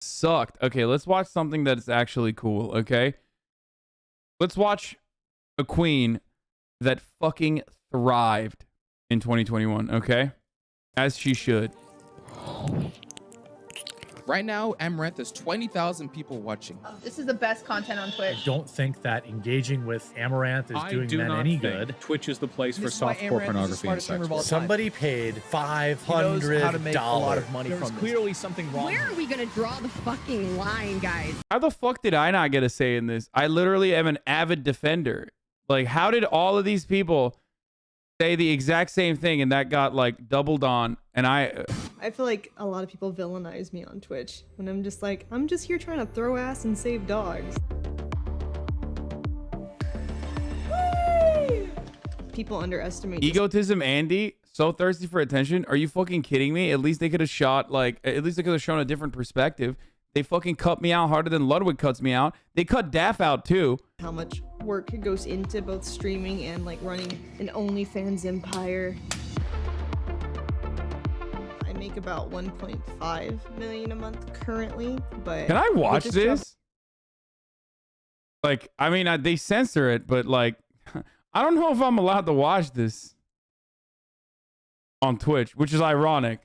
sucked. Okay, let's watch something that's actually cool, okay? Let's watch a queen that fucking thrived in 2021, okay? As she should. Right now, Amouranth has 20,000 people watching. This is the best content on Twitch. I don't think that engaging with Amaranth is doing men any good. Twitch is the place for softcore pornography and sex. Somebody paid $500. How to make a lot of money There's from clearly something wrong. Where are we gonna draw the fucking line, guys? How the fuck did I not get a say in this? I literally am an avid defender. Like, how did all of these people say the exact same thing and that got like doubled on? And I feel like a lot of people villainize me on Twitch when I'm just like, I'm just here trying to throw ass and save dogs. Whee! People underestimate egotism. Andy, so thirsty for attention. Are you fucking kidding me? At least they could have shot like, at least they could have shown a different perspective. They fucking cut me out harder than Ludwig cuts me out. They cut Daff out too. how much work goes into both streaming and like running an OnlyFans empire. I make about 1.5 million a month currently, but can I watch this? Like, I mean, they censor it, but like, I don't know if I'm allowed to watch this on Twitch, which is ironic.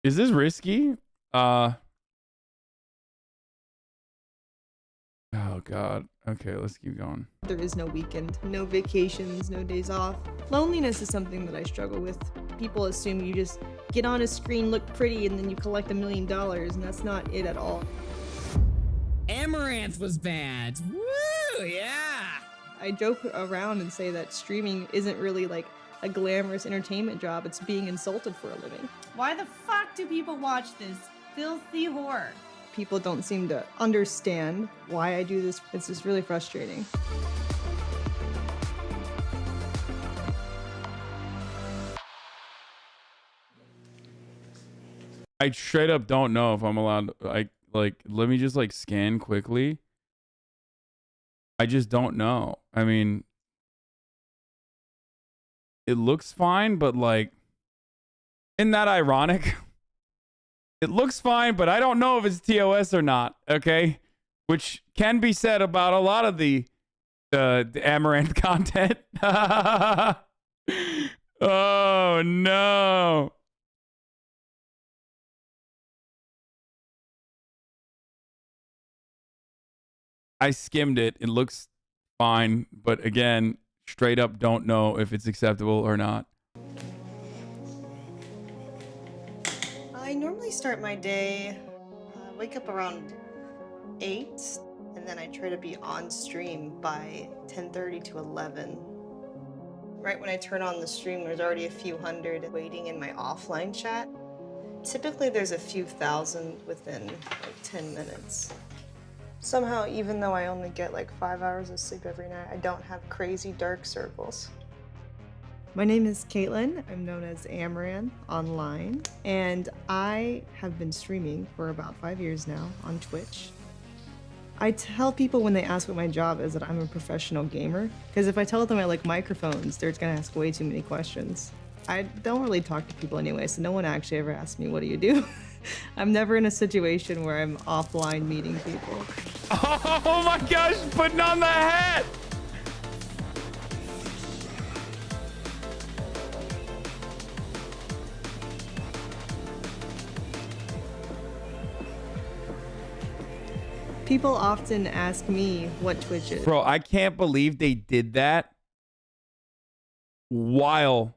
Is this risky? Oh God. Okay, let's keep going. There is no weekend, no vacations, no days off. Loneliness is something that I struggle with. People assume you just get on a screen, look pretty, and then you collect $1 million, and that's not it at all. Amouranth was bad. Woo, yeah. I joke around and say that streaming isn't really like a glamorous entertainment job. It's being insulted for a living. Why the fuck do people watch this filthy whore? People don't seem to understand why I do this. It's just really frustrating. I straight up don't know if I'm allowed to, let me just like scan quickly. I just don't know. I mean, it looks fine, but like, isn't that ironic? It looks fine, but I don't know if it's TOS or not, okay? Which can be said about a lot of the Amouranth content. Oh, no. I skimmed it. It looks fine, but again, straight up don't know if it's acceptable or not. I normally start my day, wake up around 8, and then I try to be on stream by 10:30 to 11. Right when I turn on the stream, there's already a few hundred waiting in my offline chat. Typically, there's a few thousand within like 10 minutes. Somehow, even though I only get like 5 hours of sleep every night, I don't have crazy dark circles. My name is Caitlin. I'm known as Amouranth online, and I have been streaming for about 5 years now on Twitch. I tell people when they ask what my job is that I'm a professional gamer, because if I tell them I like microphones, they're gonna ask way too many questions. I don't really talk to people anyway, so no one actually ever asks me, what do you do? I'm never in a situation where I'm offline meeting people. Oh my gosh, putting on the hat! People often ask me what Twitch is. Bro, I can't believe they did that while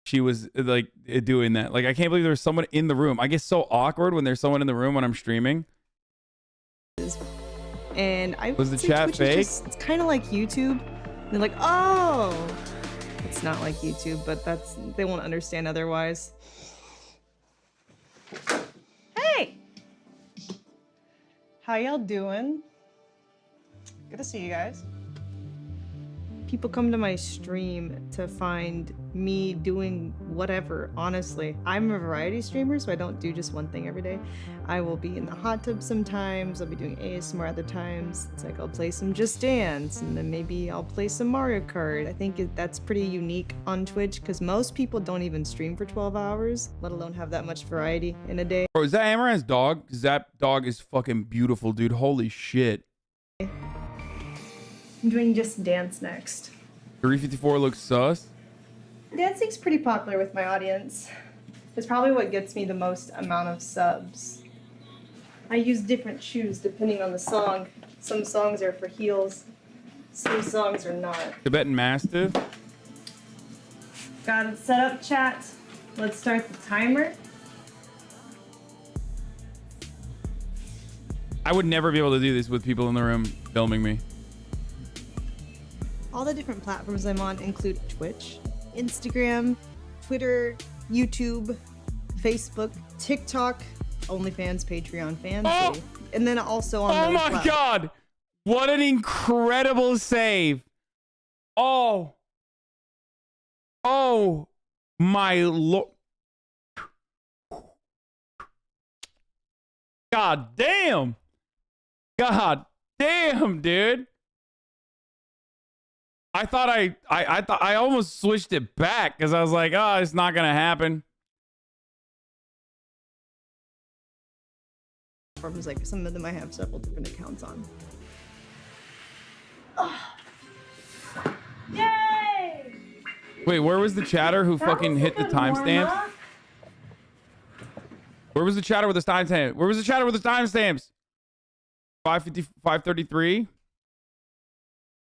she was like doing that. Like, I can't believe there was someone in the room. I get so awkward when there's someone in the room when I'm streaming. And I was the chat fake? It's kind of like YouTube. They're like, oh, it's not like YouTube, but they won't understand otherwise. Hey, how y'all doing? Good to see you guys. People come to my stream to find me doing whatever, honestly. I'm a variety streamer, so I don't do just one thing every day. I will be in the hot tub sometimes, I'll be doing ASMR other times. It's like I'll play some Just Dance, and then maybe I'll play some Mario Kart. I think that's pretty unique on Twitch, because most people don't even stream for 12 hours, let alone have that much variety in a day. Bro, is that Amouranth's dog? Because that dog is fucking beautiful, dude. Holy shit. I'm doing Just Dance next. 354 looks sus. Dancing's pretty popular with my audience. It's probably what gets me the most amount of subs. I use different shoes depending on the song. Some songs are for heels, some songs are not. Tibetan Mastiff. Got it set up, chat. Let's start the timer. I would never be able to do this with people in the room filming me. All the different platforms I'm on include Twitch, Instagram, Twitter, YouTube, Facebook, TikTok, OnlyFans, Patreon, Fansly, and then also on Oh my god! What an incredible save! Oh my lord! God damn! God damn, dude! I thought I almost switched it back because I was like, oh, it's not gonna happen. Platforms, like some of them I have several different accounts on. Yay! Wait, where was the chatter who fucking hit the timestamps? Where was the chatter with the timestamps? Where was the chatter with the timestamps? 550, 533.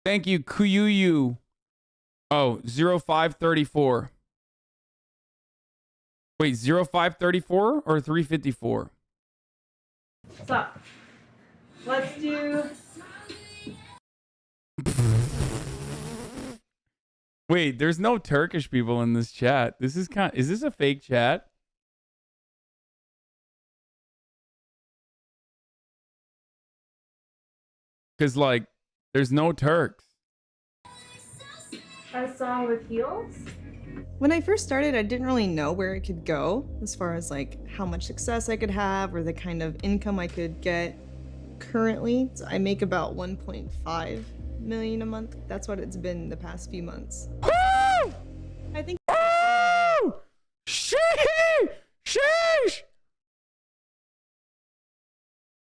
Thank you, Kuyuyu. Oh, 0534. Wait, 0534 or 354? What's up? Let's do... Wait, there's no Turkish people in this chat. This is is this a fake chat? Because, like, there's no Turks. A song with heels? When I first started, I didn't really know where it could go as far as like how much success I could have or the kind of income I could get. Currently, so I make about 1.5 million a month. That's what it's been the past few months. Woo! I think. Woo! Sheesh!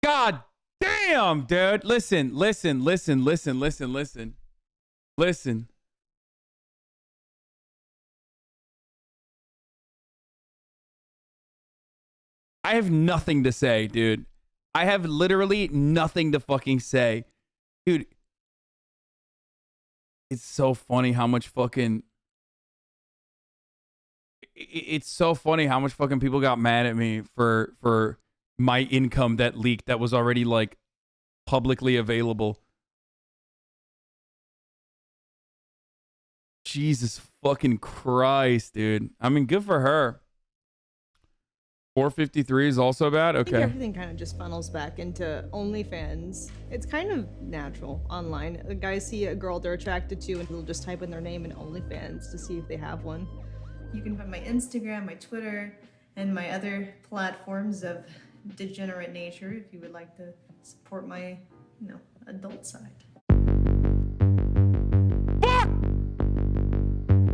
God damn, dude. Listen. I have nothing to say, dude. I have literally nothing to fucking say. Dude, it's so funny how much fucking... It's so funny how much fucking people got mad at me for my income that leaked that was already, like, publicly available. Jesus fucking Christ, dude. I mean, good for her. 453 is also bad? I think Okay. everything kind of just funnels back into OnlyFans. It's kind of natural online. The guys see a girl they're attracted to and they'll just type in their name in OnlyFans to see if they have one. You can find my Instagram, my Twitter, and my other platforms of degenerate nature if you would like to support my, adult side.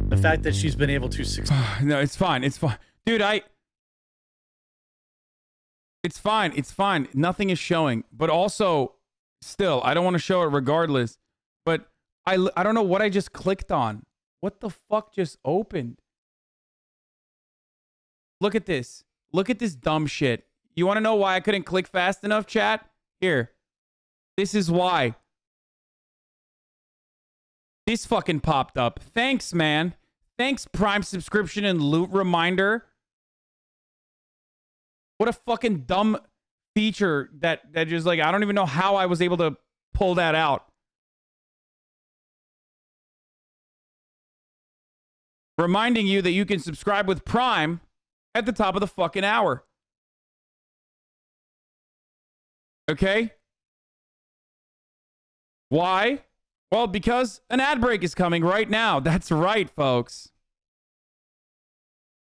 The fact that she's been able to succeed. No, it's fine. It's fine. Dude, It's fine. Nothing is showing. But also, still, I don't want to show it regardless. But I don't know what I just clicked on. What the fuck just opened? Look at this. Look at this dumb shit. You want to know why I couldn't click fast enough, chat? Here. This is why. This fucking popped up. Thanks, man. Thanks, Prime subscription and loot reminder. What a fucking dumb feature that just, like, I don't even know how I was able to pull that out. Reminding you that you can subscribe with Prime at the top of the fucking hour. Okay? Why? Well, because an ad break is coming right now. That's right, folks.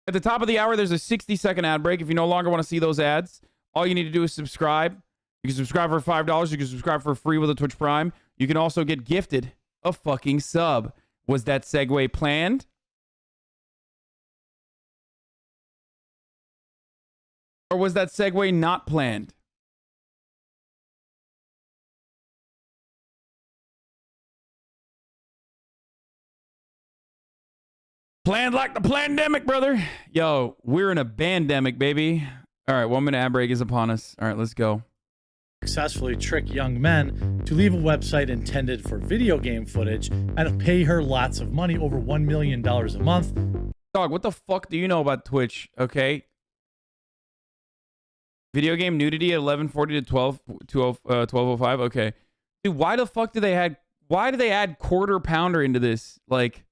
At the top of the hour, there's a 60-second ad break. If you no longer want to see those ads, all you need to do is subscribe. You can subscribe for $5. You can subscribe for free with a Twitch Prime. You can also get gifted a fucking sub. Was that segue planned? Or was that segue not planned? Planned like the pandemic, brother. Yo, we're in a bandemic, baby. All right, 1 minute ad break is upon us. All right, let's go. Successfully trick young men to leave a website intended for video game footage and pay her lots of money, over $1 million a month. Dog, what the fuck do you know about Twitch? Okay. Video game nudity at 11:40 to 12:05. Okay. Dude, why the fuck do they add quarter pounder into this? Like,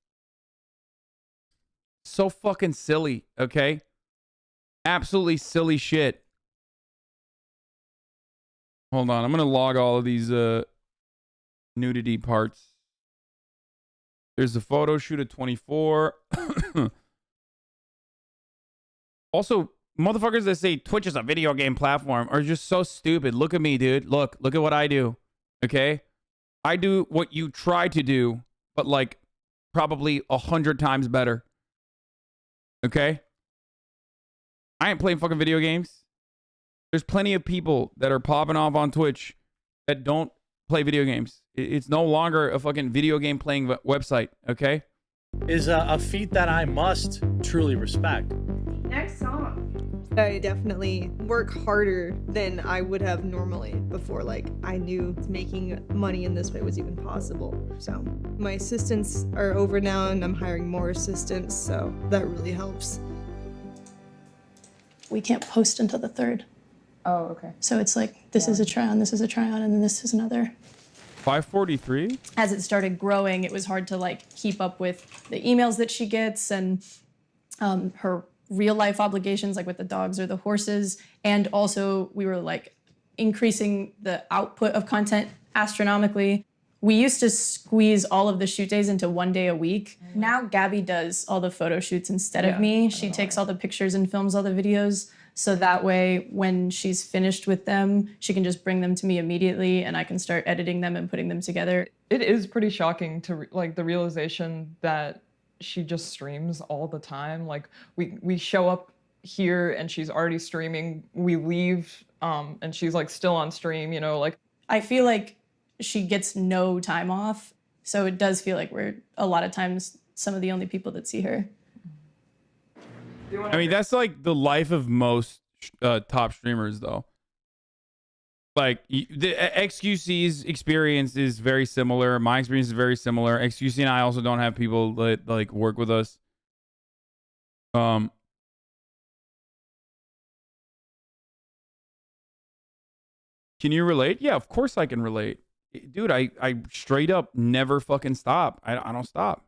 so fucking silly, okay? Absolutely silly shit. Hold on, I'm gonna log all of these nudity parts. There's a photo shoot at 24. Also, motherfuckers that say Twitch is a video game platform are just so stupid. Look at me, dude. Look at what I do. Okay? I do what you try to do, but like probably 100 times better. Okay? I ain't playing fucking video games. There's plenty of people that are popping off on Twitch that don't play video games. It's no longer a fucking video game playing website, okay? Is a feat that I must truly respect. Next song. I definitely work harder than I would have normally before, like, I knew making money in this way was even possible. So my assistants are over now and I'm hiring more assistants, so that really helps. We can't post until the 3rd. Oh, okay. So it's like, this is a try on, this is a try on, and then this is another. 543? As it started growing, it was hard to like keep up with the emails that she gets and her real life obligations, like with the dogs or the horses. And also we were like increasing the output of content astronomically. We used to squeeze all of the shoot days into 1 day a week. Now Gabby does all the photo shoots instead of me. She takes all the pictures and films all the videos. So that way, when she's finished with them, she can just bring them to me immediately and I can start editing them and putting them together. It is pretty shocking to like the realization that she just streams all the time. Like we show up here and she's already streaming. We leave and she's like still on stream, you know, like. I feel like she gets no time off. So it does feel like we're a lot of times some of the only people that see her. I mean, that's like the life of most top streamers, though. Like, the XQC's experience is very similar. My experience is very similar. XQC and I also don't have people that like work with us. Can you relate? Yeah, of course I can relate. Dude, I straight up never fucking stop. I don't stop.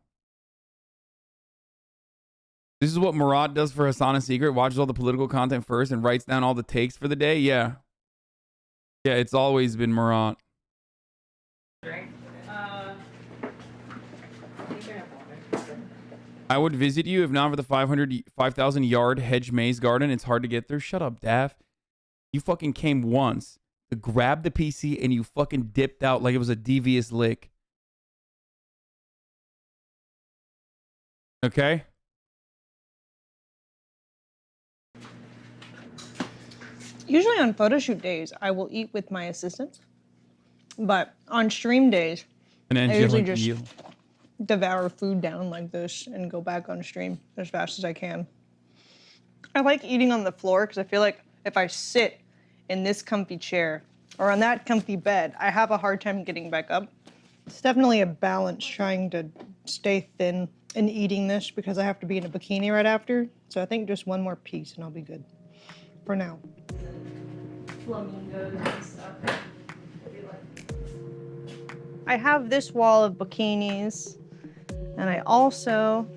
This is what Murat does for Hasan in secret. Watches all the political content first and writes down all the takes for the day. Yeah. Yeah, it's always been Murat. I would visit you if not for the 5,000 yard hedge maze garden. It's hard to get through. Shut up, Daff. You fucking came once to grab the PC and you fucking dipped out like it was a devious lick. Okay? Usually on photo shoot days, I will eat with my assistants. But on stream days, I usually just devour food down like this and go back on stream as fast as I can. I like eating on the floor because I feel like if I sit in this comfy chair or on that comfy bed, I have a hard time getting back up. It's definitely a balance trying to stay thin and eating this because I have to be in a bikini right after. So I think just one more piece and I'll be good for now. Flamingos and stuff. I have this wall of bikinis, and I also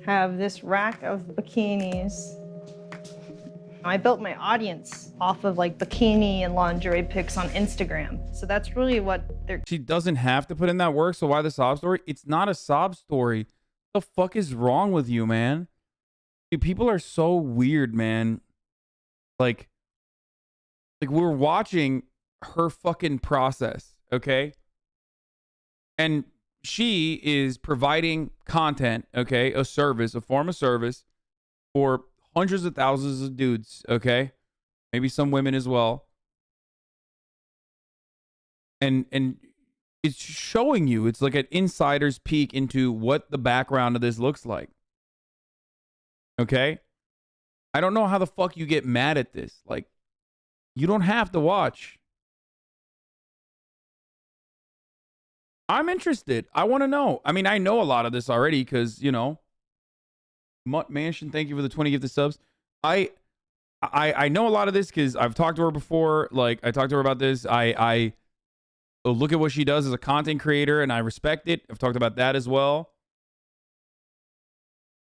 have this rack of bikinis. I built my audience off of like bikini and lingerie pics on Instagram. So that's really what they're... She doesn't have to put in that work, so why the sob story? It's not a sob story. What the fuck is wrong with you, man? Dude, people are so weird, man. Like we're watching her fucking process, okay? And she is providing content, okay? A service, a form of service for hundreds of thousands of dudes, okay? Maybe some women as well. And it's showing you, it's like an insider's peek into what the background of this looks like. Okay? I don't know how the fuck you get mad at this. Like, you don't have to watch. I'm interested. I want to know. I mean, I know a lot of this already because, you know, Mutt Mansion, thank you for the 20 gifted subs. I know a lot of this because I've talked to her before. Like, I talked to her about this. I look at what she does as a content creator, and I respect it. I've talked about that as well.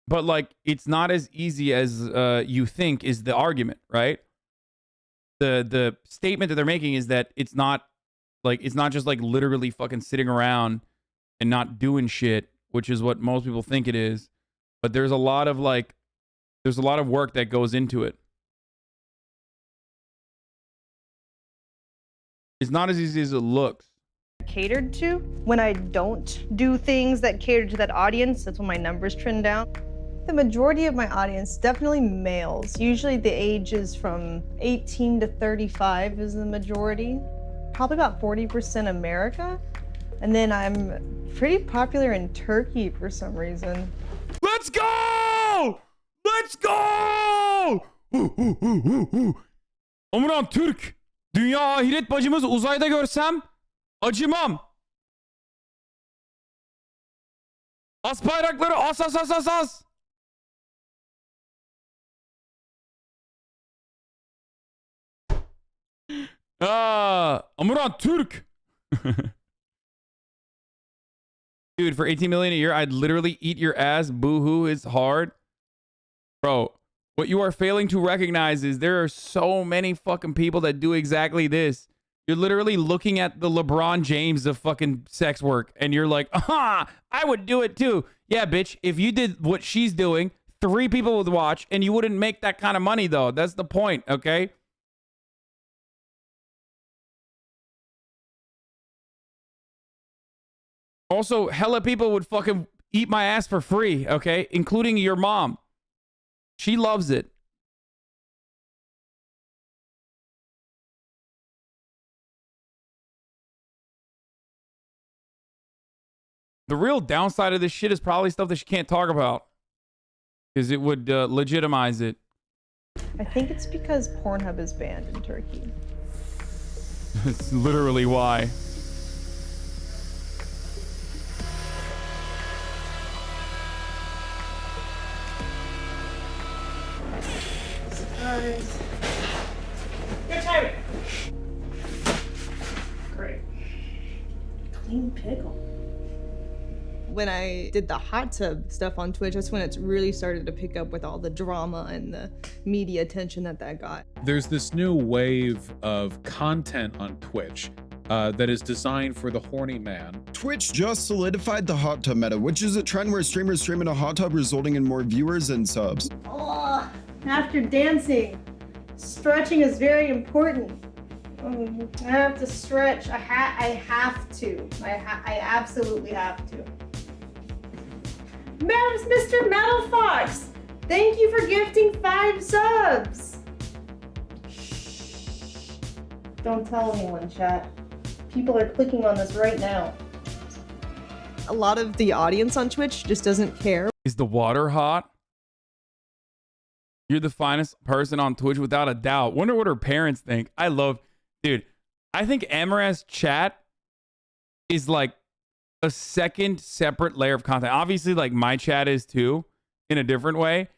But, like, it's not as easy as you think is the argument, right? The statement that they're making is that it's not just, like, literally fucking sitting around and not doing shit, which is what most people think it is. But there's a lot of work that goes into it. It's not as easy as it looks. Catered to. When I don't do things that cater to that audience, that's when my numbers trend down. The majority of my audience, definitely males. Usually the ages from 18 to 35 is the majority. Probably about 40% America. And then I'm pretty popular in Turkey for some reason. Let's go! Let's go! Amouranth Türk. Dünya ahiret bacımız uzayda görsem acımam. As bayrakları as as as as as. Amouranth Türk. Dude, for 18 million a year, I'd literally eat your ass. Boo-hoo is hard. Bro, what you are failing to recognize is there are so many fucking people that do exactly this. You're literally looking at the LeBron James of fucking sex work, and you're like, aha, I would do it too. Yeah, bitch, if you did what she's doing, 3 people would watch, and you wouldn't make that kind of money, though. That's the point, okay? Also, hella people would fucking eat my ass for free, okay? Including your mom. She loves it. The real downside of this shit is probably stuff that she can't talk about. Because it would legitimize it. I think it's because Pornhub is banned in Turkey. That's literally why. Surprise. You're tired. Great. Clean pickle. When I did the hot tub stuff on Twitch, that's when it's really started to pick up with all the drama and the media attention that got. There's this new wave of content on Twitch that is designed for the horny man. Twitch just solidified the hot tub meta, which is a trend where streamers stream in a hot tub, resulting in more viewers and subs. Oh, after dancing, stretching is very important. I have to stretch. I have to. I absolutely have to. Mr. Metal Fox, thank you for gifting 5 subs. Shh. Don't tell anyone, chat. People are clicking on this right now. A lot of the audience on Twitch just doesn't care. Is the water hot? You're the finest person on Twitch without a doubt. Wonder what her parents think. I love, dude, I think Amouranth's chat is like a second separate layer of content. Obviously, like my chat is too, in a different way.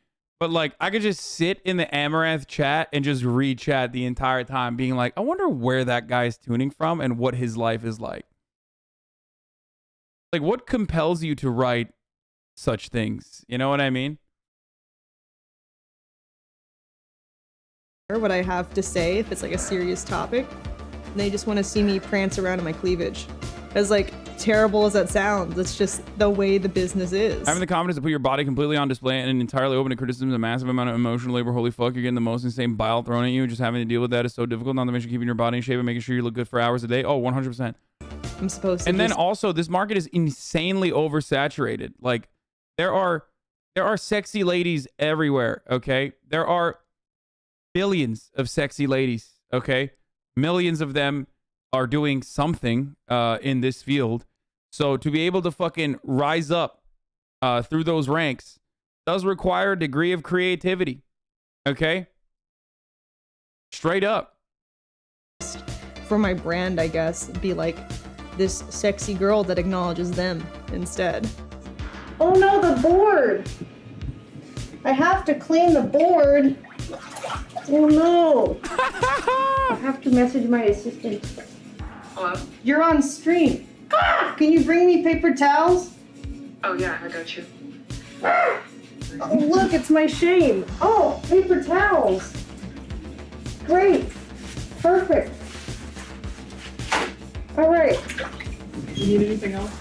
But like I could just sit in the Amouranth chat and just read chat the entire time, being like, I wonder where that guy's tuning from and what his life is like. Like, what compels you to write such things? You know what I mean? what I have to say if it's like a serious topic. And they just want to see me prance around in my cleavage. As like terrible as that sounds, it's just the way the business is. Having the confidence to put your body completely on display and entirely open to criticism, a massive amount of emotional labor. Holy fuck, you're getting the most insane bile thrown at you. Just having to deal with that is so difficult. Not to mention keeping your body in shape and making sure you look good for hours a day. Oh, 100%. I'm supposed to. And then also, this market is insanely oversaturated. Like, there are sexy ladies everywhere. Okay, there are billions of sexy ladies. Okay, millions of them are doing something in this field. So to be able to fucking rise up through those ranks does require a degree of creativity. Okay? Straight up. For my brand, I guess, be like this sexy girl that acknowledges them instead. Oh no, the board! I have to clean the board. Oh no. I have to message my assistant. Hello? You're on stream. Ah! Can you bring me paper towels? Oh yeah, I got you. Ah! Oh look, it's my shame. Oh, paper towels. Great. Perfect. All right. You need anything else?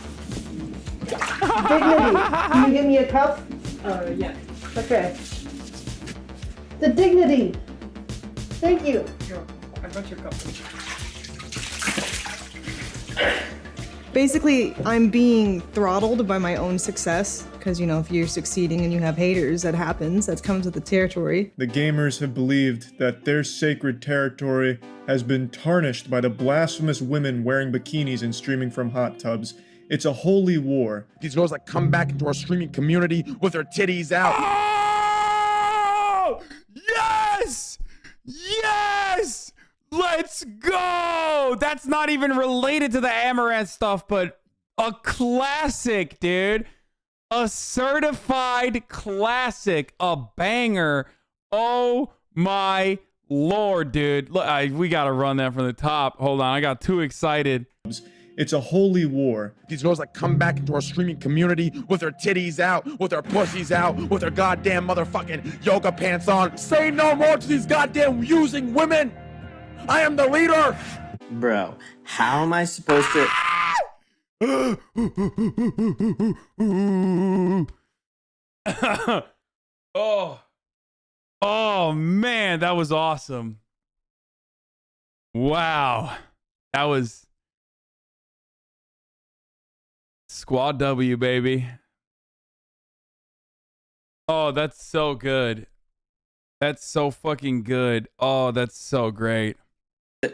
Dignity. Can you give me a cup? Yeah. Okay. The dignity. Thank you. Here, I got your cup. Basically, I'm being throttled by my own success. Because, you know, if you're succeeding and you have haters, that happens. That comes with the territory. The gamers have believed that their sacred territory has been tarnished by the blasphemous women wearing bikinis and streaming from hot tubs. It's a holy war. These girls that come back into our streaming community with their titties out. Oh! Yes! Yes! Let's go! That's not even related to the Amouranth stuff, but a classic, dude. A certified classic. A banger. Oh my lord, dude. Look, we gotta run that from the top. Hold on, I got too excited. It's a holy war. These girls that come back into our streaming community with their titties out, with their pussies out, with their goddamn motherfucking yoga pants on. Say no more to these goddamn using women. I am the leader. Bro, how am I supposed to... Oh man, that was awesome. Wow. That was Squad W, baby. Oh, that's so good. That's so fucking good. Oh, that's so great.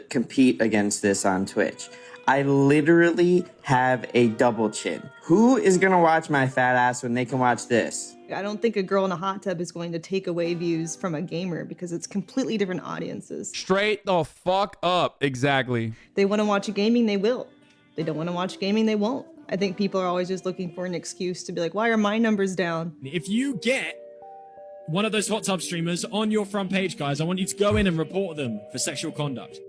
Compete against this on Twitch. I literally have a double chin. Who is gonna watch my fat ass when they can watch this? I don't think a girl in a hot tub is going to take away views from a gamer because it's completely different audiences. Straight the fuck up. Exactly. They want to watch gaming, they will. They don't want to watch gaming, they won't. I think people are always just looking for an excuse to be like, why are my numbers down? If you get one of those hot tub streamers on your front page, guys, I want you to go in and report them for sexual conduct.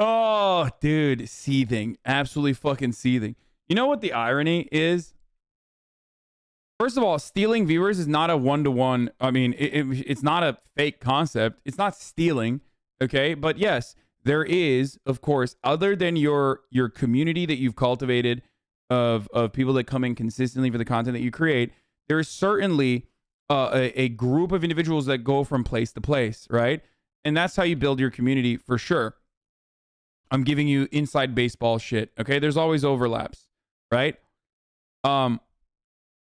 Oh, dude, seething. Absolutely fucking seething. You know what the irony is? First of all, stealing viewers is not a one-to-one. I mean, it's not a fake concept. It's not stealing, okay? But yes, there is, of course, other than your community that you've cultivated of people that come in consistently for the content that you create, there is certainly a group of individuals that go from place to place, right? And that's how you build your community for sure. I'm giving you inside baseball shit, okay? There's always overlaps, right? But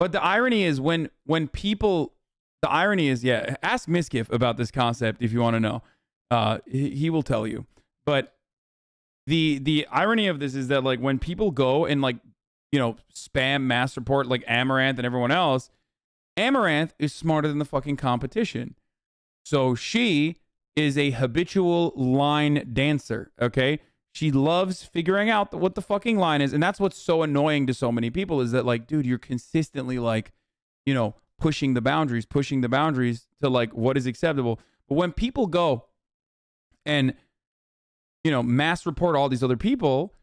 the irony is when people, the irony is, yeah, ask Miskiff about this concept if you want to know. He will tell you. But the irony of this is that, like, when people go and, like, you know, spam mass report like Amouranth and everyone else, Amouranth is smarter than the fucking competition. So she is a habitual line dancer, okay? She loves figuring out what the fucking line is. And that's what's so annoying to so many people is that, like, dude, you're consistently, like, you know, pushing the boundaries to, like, what is acceptable. But when people go and, you know, mass report all these other people,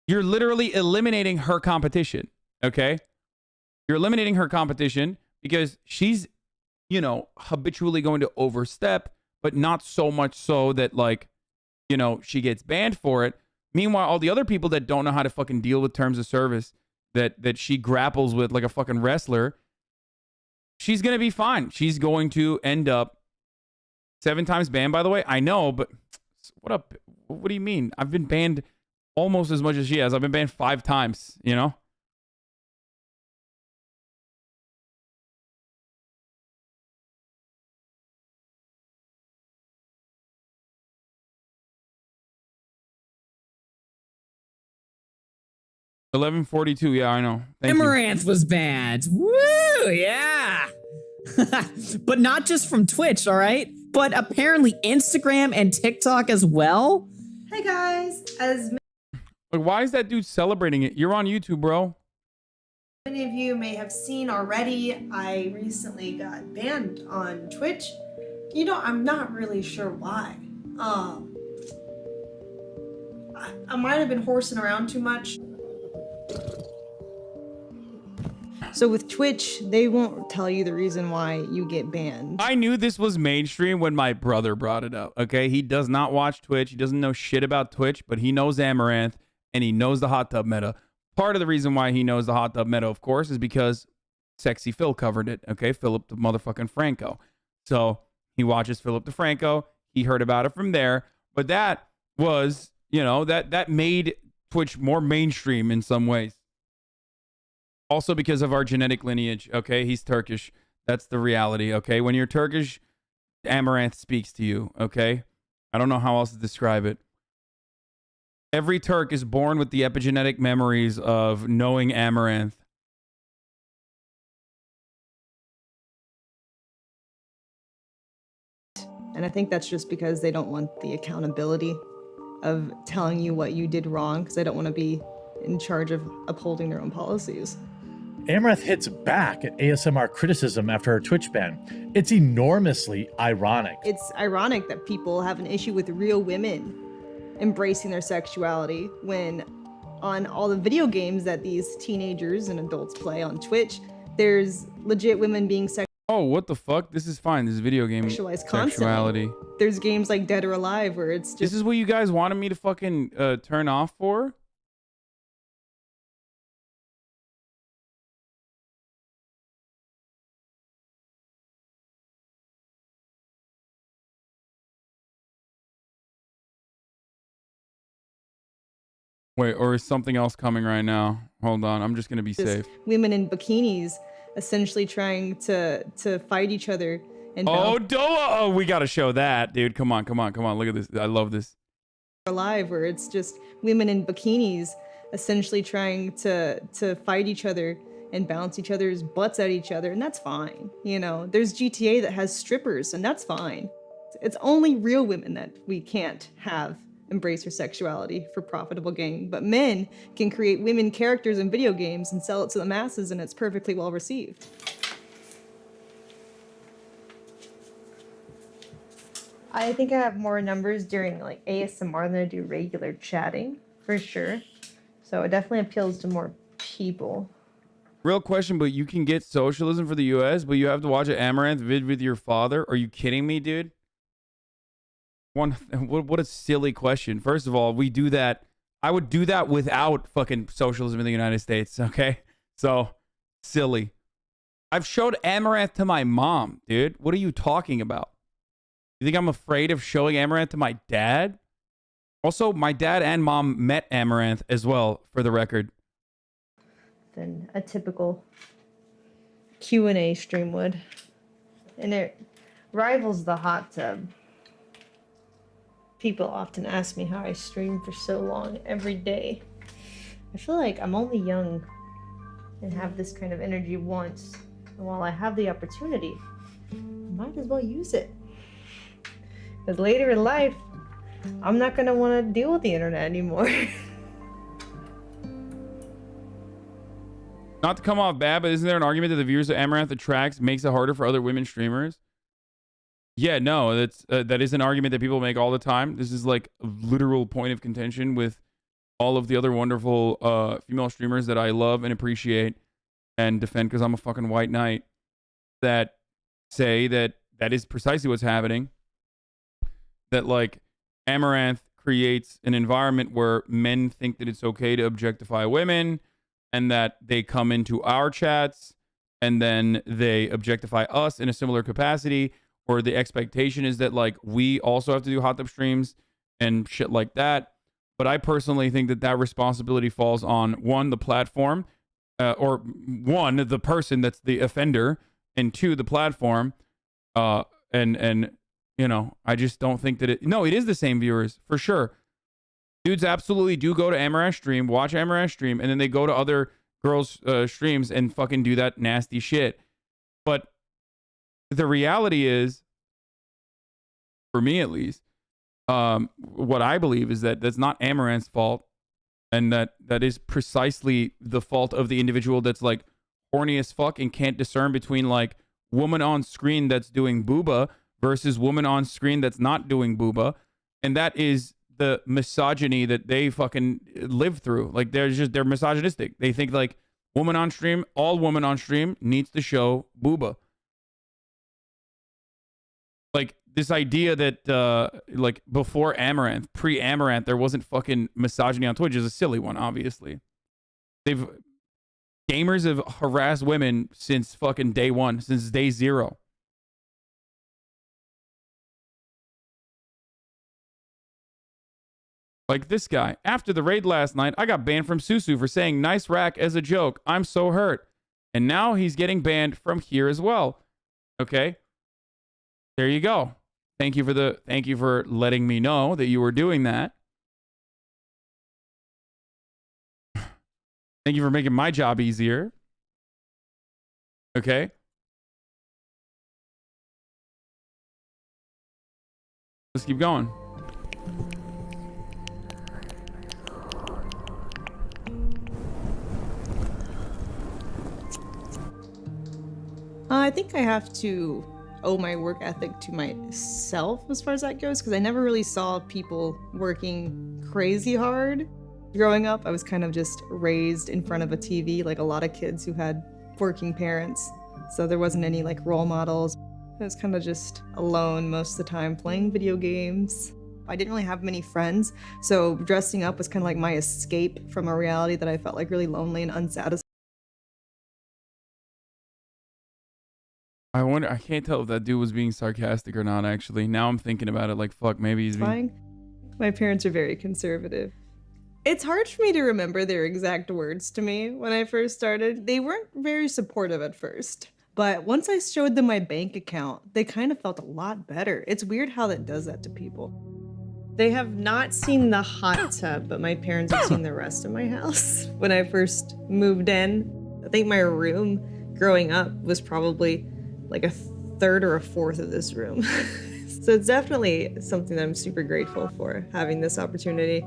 you're literally eliminating her competition, okay? You're eliminating her competition because she's you know, habitually going to overstep, but not so much so that, like, you know, she gets banned for it. Meanwhile, all the other people that don't know how to fucking deal with terms of service that she grapples with like a fucking wrestler, she's going to be fine. She's going to end up 7 times banned, by the way. I know, but what up? What do you mean? I've been banned almost as much as she has. I've been banned 5 times, you know? $11.42. Yeah, I know. Thank you. Amouranth was banned. Woo, yeah. But not just from Twitch, all right? But apparently Instagram and TikTok as well. Hey guys, as Like, why is that dude celebrating it? You're on YouTube, bro. many of you may have seen already, I recently got banned on Twitch. You know, I'm not really sure why. I might have been horsing around too much. So with Twitch, they won't tell you the reason why you get banned. I knew this was mainstream when my brother brought it up, okay? He does not watch Twitch. He doesn't know shit about Twitch, but he knows Amouranth, and he knows the hot tub meta. Part of the reason why he knows the hot tub meta, of course, is because Sexy Phil covered it, okay? Philip the motherfucking Franco. So he watches Philip DeFranco. He heard about it from there. But that was, you know, that made Twitch more mainstream in some ways. Also because of our genetic lineage, okay? He's Turkish. That's the reality, okay? When you're Turkish, Amouranth speaks to you, okay? I don't know how else to describe it. Every Turk is born with the epigenetic memories of knowing Amouranth. And I think that's just because they don't want the accountability of telling you what you did wrong, because they don't want to be in charge of upholding their own policies. Amouranth hits back at ASMR criticism after her Twitch ban. It's enormously ironic. It's ironic that people have an issue with real women embracing their sexuality when on all the video games that these teenagers and adults play on Twitch, there's legit women being Oh, what the fuck? This is fine. This is video game sexualized constantly. sexuality. There's games like Dead or Alive where it's just... This is what you guys wanted me to fucking turn off for? Wait, or is something else coming right now? Hold on, I'm just gonna be safe. women in bikinis essentially trying to fight each other and Oh, Doa! Oh, we gotta show that, dude. Come on, come on, come on. Look at this. I love this. Alive where it's just women in bikinis essentially trying to fight each other and bounce each other's butts at each other, and that's fine. You know, there's GTA that has strippers, and that's fine. It's only real women that we can't have embrace their sexuality for profitable gain, but men can create women characters in video games and sell it to the masses, and it's perfectly well received. I think I have more numbers during like ASMR than I do regular chatting, for sure. So it definitely appeals to more people. Real question, but you can get socialism for the US, but you have to watch an Amouranth vid with your father? Are you kidding me, dude? What a silly question. First of all, we do that. I would do that without fucking socialism in the United States, okay? So, silly. I've showed Amouranth to my mom, dude. What are you talking about? You think I'm afraid of showing Amouranth to my dad? Also, my dad and mom met Amouranth as well, for the record. Than a typical Q&A stream would. And it rivals the hot tub. People often ask me how I stream for so long every day. I feel like I'm only young and have this kind of energy once. And while I have the opportunity, I might as well use it. Because later in life, I'm not going to want to deal with the internet anymore. Not to come off bad, but isn't there an argument that the viewers that Amouranth attracts makes it harder for other women streamers? Yeah, no, that is an argument that people make all the time. This is like a literal point of contention with all of the other wonderful female streamers that I love and appreciate and defend because I'm a fucking white knight. That say that that is precisely what's happening. That like Amouranth creates an environment where men think that it's okay to objectify women, and that they come into our chats and then they objectify us in a similar capacity, or the expectation is that like we also have to do hot tub streams and shit like that. But I personally think that that responsibility falls on one, the platform, or one, the person that's the offender, and two, the platform. And you know, I just don't think that it is the same viewers for sure. Dudes absolutely do go to Amouranth stream, watch Amouranth stream, and then they go to other girls' streams and fucking do that nasty shit. But the reality is, for me at least, what I believe is that that's not Amouranth's fault, and that is precisely the fault of the individual that's like horny as fuck and can't discern between like woman on screen that's doing booba versus woman on screen that's not doing booba, and that is the misogyny that they fucking live through. Like they're misogynistic. They think like woman on stream, all woman on stream needs to show booba. Like this idea that like before Amouranth, pre-Amouranth, there wasn't fucking misogyny on Twitch is a silly one, obviously. Gamers have harassed women since fucking day one, since day zero. Like this guy. After the raid last night, I got banned from Susu for saying nice rack as a joke. I'm so hurt. And now he's getting banned from here as well. Okay. There you go. Thank you for letting me know that you were doing that. Thank you for making my job easier. Okay. Let's keep going. I think I have to owe my work ethic to myself as far as that goes, because I never really saw people working crazy hard. Growing up, I was kind of just raised in front of a TV, like a lot of kids who had working parents. So there wasn't any like role models. I was kind of just alone most of the time playing video games. I didn't really have many friends, so dressing up was kind of like my escape from a reality that I felt like really lonely and unsatisfied. I wonder, I can't tell if that dude was being sarcastic or not, actually. Now I'm thinking about it like, fuck, maybe he's being... My parents are very conservative. It's hard for me to remember their exact words to me when I first started. They weren't very supportive at first, but once I showed them my bank account, they kind of felt a lot better. It's weird how that does that to people. They have not seen the hot tub, but my parents have seen the rest of my house. When I first moved in, I think my room growing up was probably like a third or a fourth of this room. So it's definitely something that I'm super grateful for, having this opportunity.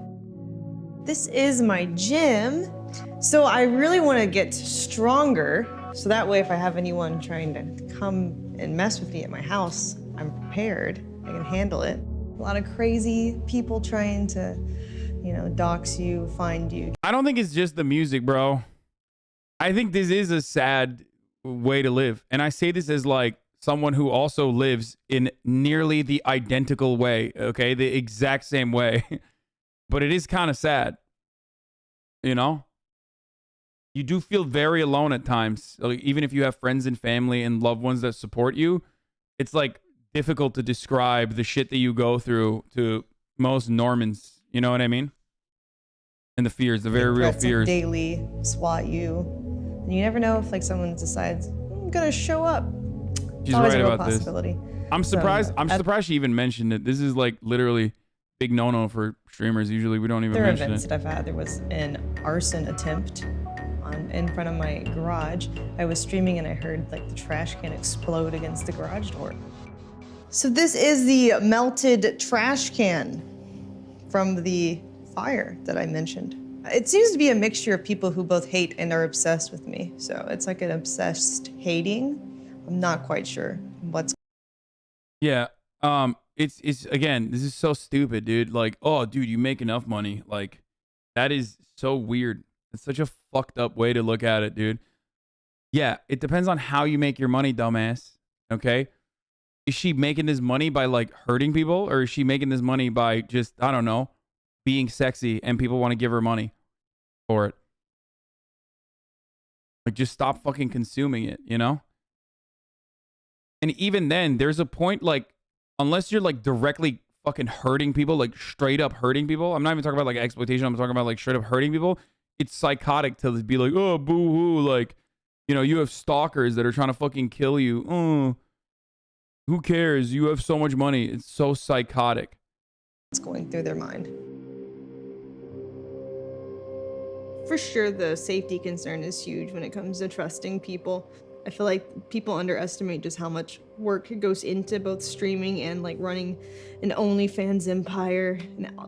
This is my gym. So I really want to get stronger. So that way, if I have anyone trying to come and mess with me at my house, I'm prepared. I can handle it. A lot of crazy people trying to, you know, dox you, find you. I don't think it's just the music, bro. I think this is a sad way to live. And I say this as like someone who also lives in nearly the identical way, okay? The exact same way. But it is kind of sad, you know? You do feel very alone at times. Like, even if you have friends and family and loved ones that support you, it's like difficult to describe the shit that you go through to most Normans. You know what I mean? And the fears, the very real fears. Daily swat you. And you never know if like someone decides, I'm gonna show up. She's right about this. I'm surprised. I'm surprised she even mentioned it. This is like literally big no-no for streamers. Usually we don't even mention it. There are events that I've had. There was an arson attempt in front of my garage. I was streaming and I heard like the trash can explode against the garage door. So this is the melted trash can from the fire that I mentioned. It seems to be a mixture of people who both hate and are obsessed with me. So it's like an obsessed hating. I'm not quite sure what's. Yeah. It's again, this is so stupid, dude. Like, oh, dude, you make enough money. Like, that is so weird. It's such a fucked up way to look at it, dude. Yeah, it depends on how you make your money, dumbass. Okay? Is she making this money by like hurting people, or is she making this money by just, I don't know, being sexy and people want to give her money for it? Like, just stop fucking consuming it, you know? And even then, there's a point, like, unless you're like directly fucking hurting people, like straight up hurting people. I'm not even talking about like exploitation. I'm talking about like straight up hurting people. It's psychotic to be like, oh, boo hoo. Like, you know, you have stalkers that are trying to fucking kill you. Oh, who cares? You have so much money. It's so psychotic. What's going through their mind? For sure, the safety concern is huge when it comes to trusting people. I feel like people underestimate just how much work goes into both streaming and like running an OnlyFans empire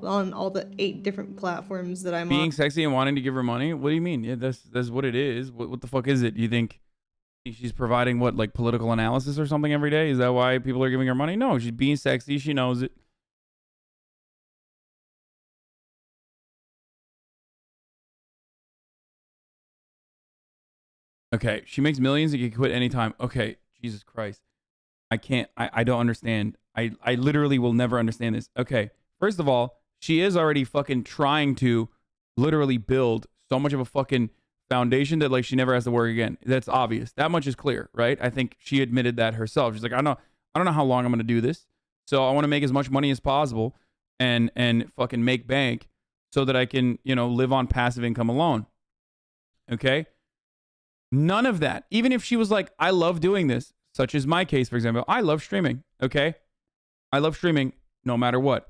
on all the 8 different platforms that I'm on. Being sexy and wanting to give her money? What do you mean? Yeah, that's what it is. What the fuck is it? You think she's providing what, like political analysis or something every day? Is that why people are giving her money? No, she's being sexy. She knows it. Okay, she makes millions and can quit anytime. Okay, Jesus Christ. I don't understand. I literally will never understand this. Okay, first of all, she is already fucking trying to literally build so much of a fucking foundation that like she never has to work again. That's obvious. That much is clear, right? I think she admitted that herself. She's like, I don't know how long I'm gonna do this. So I want to make as much money as possible and fucking make bank so that I can, you know, live on passive income alone. Okay? None of that. Even if she was like, I love doing this, such as my case, for example, I love streaming. Okay? I love streaming no matter what.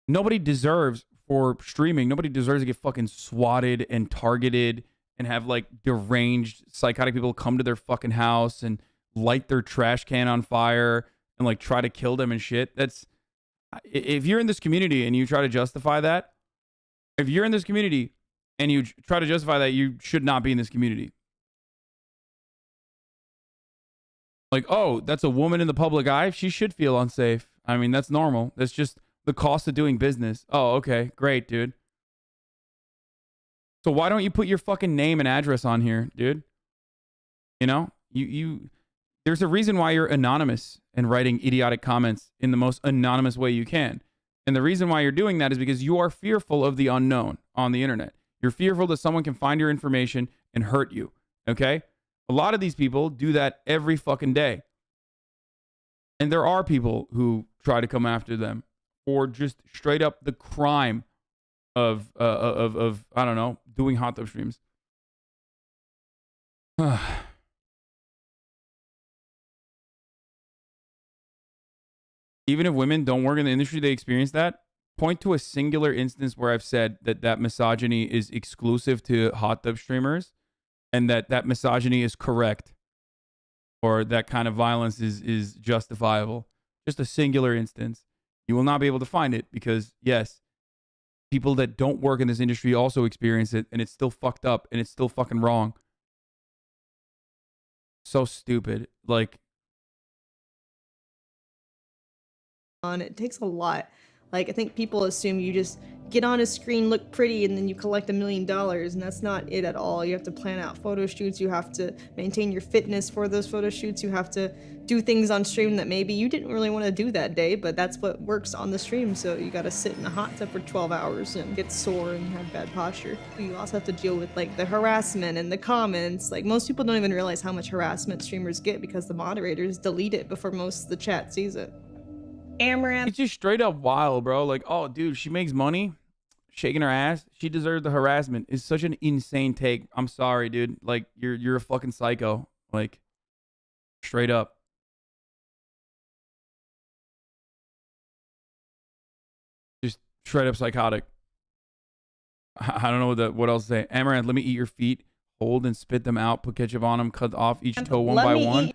Nobody deserves for streaming. Nobody deserves to get fucking swatted and targeted and have like deranged psychotic people come to their fucking house and light their trash can on fire and like try to kill them and shit. That's, if you're in this community and you try to justify that, if you're in this community and you try to justify that, you should not be in this community. Like, oh, that's a woman in the public eye. She should feel unsafe. I mean, that's normal. That's just the cost of doing business. Oh, okay. Great, dude. So why don't you put your fucking name and address on here, dude? You know, there's a reason why you're anonymous and writing idiotic comments in the most anonymous way you can. And the reason why you're doing that is because you are fearful of the unknown on the internet. You're fearful that someone can find your information and hurt you, okay? A lot of these people do that every fucking day. And there are people who try to come after them for just straight up the crime of I don't know, doing hot tub streams. Even if women don't work in the industry, they experience that. Point to a singular instance where I've said that misogyny is exclusive to hot tub streamers and that misogyny is correct or that kind of violence is justifiable. Just a singular instance. You will not be able to find it because, yes, people that don't work in this industry also experience it and it's still fucked up and it's still fucking wrong. So stupid. Like, it takes a lot. Like, I think people assume you just get on a screen, look pretty, and then you collect $1 million, and that's not it at all. You have to plan out photo shoots, you have to maintain your fitness for those photo shoots, you have to do things on stream that maybe you didn't really want to do that day, but that's what works on the stream, so you gotta sit in a hot tub for 12 hours and get sore and have bad posture. You also have to deal with, like, the harassment and the comments. Like, most people don't even realize how much harassment streamers get because the moderators delete it before most of the chat sees it. Amouranth. It's just straight up wild, bro. Like, oh, dude, she makes money shaking her ass. She deserves the harassment. It's such an insane take. I'm sorry, dude. Like, you're a fucking psycho. Like, straight up. Just straight up psychotic. I don't know what else to say. Amouranth, let me eat your feet. Hold and spit them out. Put ketchup on them. Cut off each toe one by one.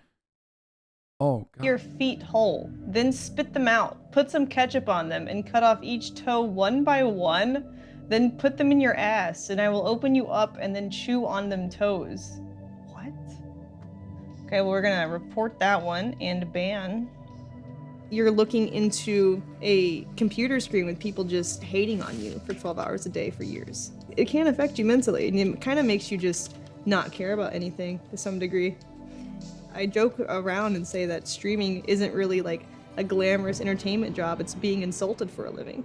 Oh, God. Your feet whole, then spit them out, put some ketchup on them, and cut off each toe one by one, then put them in your ass, and I will open you up and then chew on them toes. What? Okay, well, we're gonna report that one and ban. You're looking into a computer screen with people just hating on you for 12 hours a day for years. It can affect you mentally, and it kind of makes you just not care about anything to some degree. I joke around and say that streaming isn't really like a glamorous entertainment job. It's being insulted for a living.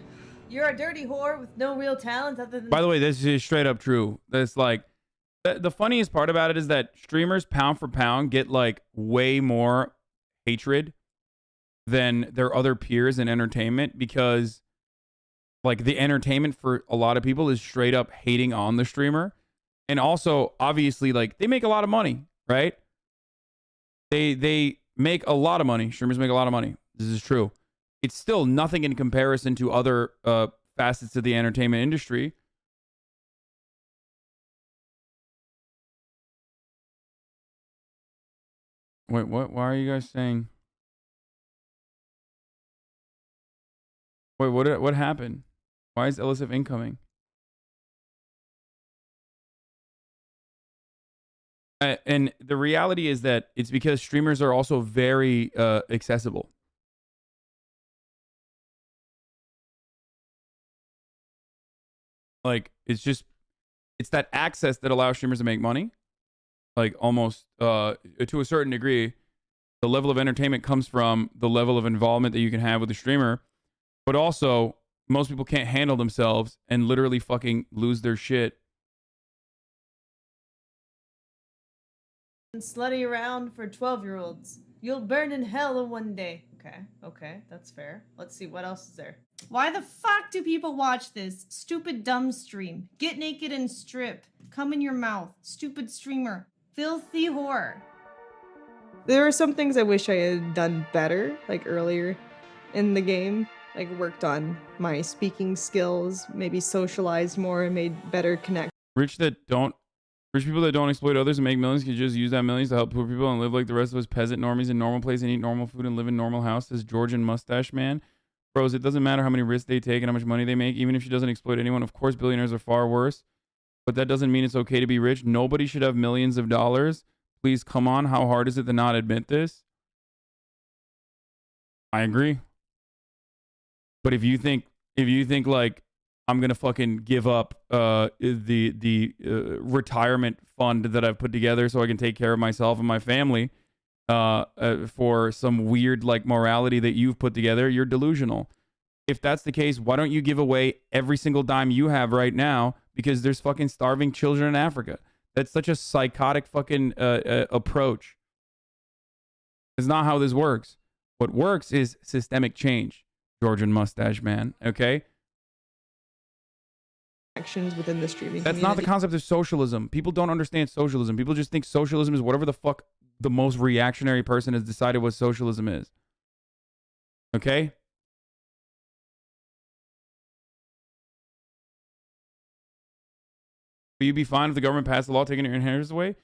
You're a dirty whore with no real talent other than. By the way, this is straight up true. That's like, the funniest part about it is that streamers, pound for pound, get like way more hatred than their other peers in entertainment, because like the entertainment for a lot of people is straight up hating on the streamer. And also, obviously, like, they make a lot of money, right? They make a lot of money. Streamers make a lot of money. This is true. It's still nothing in comparison to other facets of the entertainment industry. Wait, what? Why are you guys saying? Wait, what happened? Why is illicit incoming? And the reality is that it's because streamers are also very accessible. Like, it's that access that allows streamers to make money. Like, almost to a certain degree, the level of entertainment comes from the level of involvement that you can have with the streamer. But also, most people can't handle themselves and literally fucking lose their shit. And slutty around for 12-year-olds. You'll burn in hell in one day. Okay, that's fair. Let's see, what else is there? Why the fuck do people watch this? Stupid dumb stream. Get naked and strip. Come in your mouth. Stupid streamer. Filthy whore. There are some things I wish I had done better, like earlier in the game. Like worked on my speaking skills, maybe socialized more and made better connections. Rich people that don't exploit others and make millions can just use that millions to help poor people and live like the rest of us peasant normies in normal place and eat normal food and live in normal house, says Georgian mustache man. Bros, it doesn't matter how many risks they take and how much money they make, even if she doesn't exploit anyone. Of course, billionaires are far worse, but that doesn't mean it's okay to be rich. Nobody should have millions of dollars. Please, come on. How hard is it to not admit this? I agree. But if you think like, I'm gonna fucking give up the retirement fund that I've put together so I can take care of myself and my family for some weird like morality that you've put together, you're delusional. If that's the case, why don't you give away every single dime you have right now, because there's fucking starving children in Africa? That's such a psychotic fucking approach. It's not how this works. What works is systemic change, Georgian mustache man. Okay. Actions within the streaming That's community. not the concept of socialism. People don't understand socialism. People just think socialism is whatever the fuck the most reactionary person has decided what socialism is. Okay? Will you be fine if the government passed a law taking your inheritance away?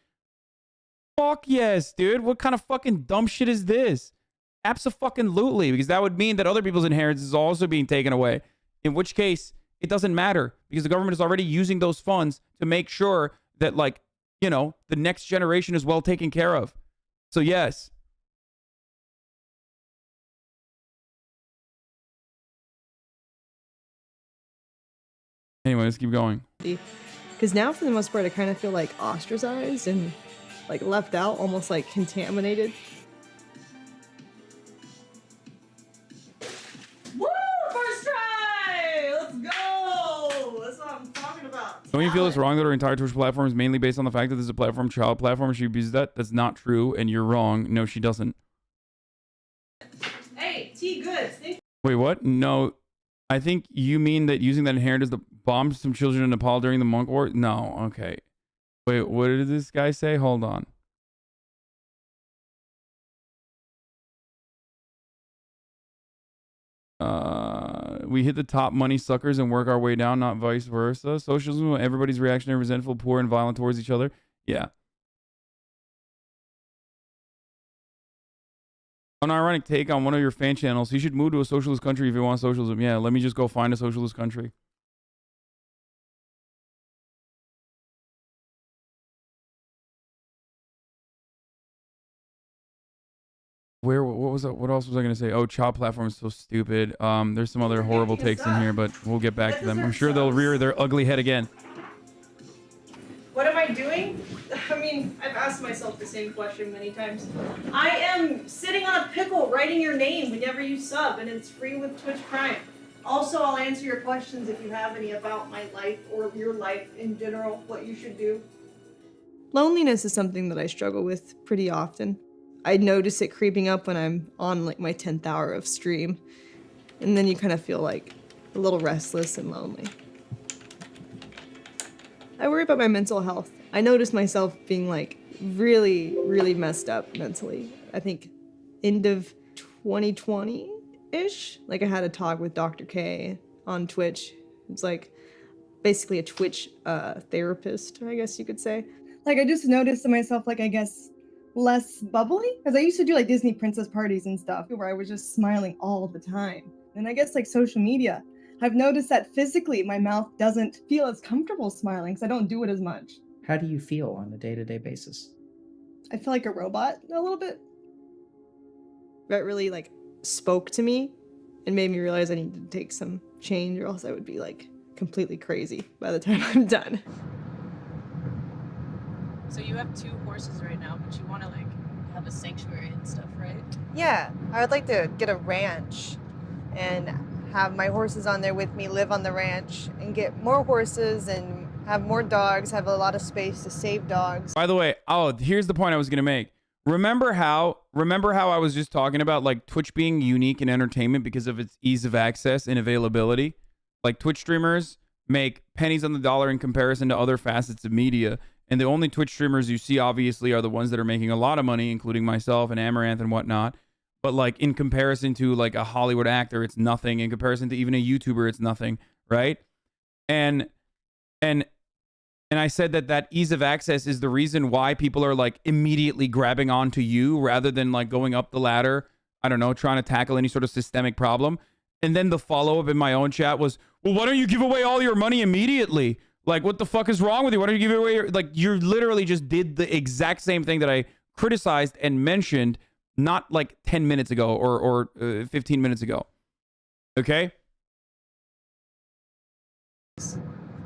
Fuck yes, dude. What kind of fucking dumb shit is this? Abso-fucking-lutely, because that would mean that other people's inheritance is also being taken away. In which case, it doesn't matter, because the government is already using those funds to make sure that, like, you know, the next generation is well taken care of. So yes. Anyway, let's keep going. Because now, for the most part, I kind of feel like ostracized and like left out, almost like contaminated. Woo! First try! Let's go! That's what I'm talking about. Don't you feel it's wrong that our entire Twitch platform is mainly based on the fact that this is a platform, child platform? She abuses that? That's not true, and you're wrong. No, she doesn't. Hey, T Goods. Wait, what? No, I think you mean that using that inheritance to bomb some children in Nepal during the Monk War? No, okay. Wait, what did this guy say? Hold on. We hit the top money suckers and work our way down, not vice versa. Socialism, everybody's reactionary, resentful, poor, and violent towards each other. Yeah. An ironic take on one of your fan channels. You should move to a socialist country if you want socialism. Yeah, let me just go find a socialist country. What else was I gonna say? Oh, child platform is so stupid. There's some other horrible takes in here, but we'll get back to them. I'm sure they'll rear their ugly head again. What am I doing? I mean, I've asked myself the same question many times. I am sitting on a pickle writing your name whenever you sub, and it's free with Twitch Prime. Also, I'll answer your questions if you have any about my life or your life in general, what you should do. Loneliness is something that I struggle with pretty often. I notice it creeping up when I'm on like my 10th hour of stream. And then you kind of feel like a little restless and lonely. I worry about my mental health. I notice myself being like really, really messed up mentally. I think end of 2020-ish, like I had a talk with Dr. K on Twitch. It's like basically a Twitch therapist, I guess you could say. Like, I just noticed myself, like, I guess, less bubbly. Because I used to do, like, Disney princess parties and stuff where I was just smiling all the time. And I guess, like, social media, I've noticed that physically my mouth doesn't feel as comfortable smiling because I don't do it as much. How do you feel on a day-to-day basis? I feel like a robot a little bit. That really, like, spoke to me and made me realize I needed to take some change or else I would be, like, completely crazy by the time I'm done. So you have 2 horses right now, but you want to like have a sanctuary and stuff, right? Yeah, I would like to get a ranch and have my horses on there with me, live on the ranch, and get more horses and have more dogs, have a lot of space to save dogs. By the way, here's the point I was gonna make. Remember how I was just talking about like Twitch being unique in entertainment because of its ease of access and availability? Like Twitch streamers make pennies on the dollar in comparison to other facets of media. And the only Twitch streamers you see, obviously, are the ones that are making a lot of money, including myself and Amouranth and whatnot. But, like, in comparison to, like, a Hollywood actor, it's nothing. In comparison to even a YouTuber, it's nothing, right? And I said that ease of access is the reason why people are, like, immediately grabbing onto you rather than, like, going up the ladder, I don't know, trying to tackle any sort of systemic problem. And then the follow-up in my own chat was, well, why don't you give away all your money immediately? Like, what the fuck is wrong with you? Why don't you give it away? Like, you literally just did the exact same thing that I criticized and mentioned not like 10 minutes ago or 15 minutes ago. Okay?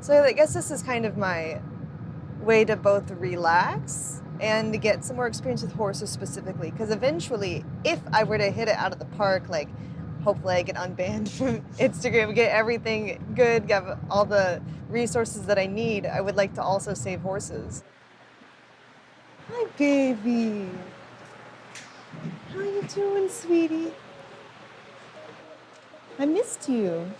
So I guess this is kind of my way to both relax and to get some more experience with horses specifically. Because eventually, if I were to hit it out of the park, like, hopefully I get unbanned from Instagram, get everything good, get all the resources that I need, I would like to also save horses. Hi, baby. How you doing, sweetie? I missed you.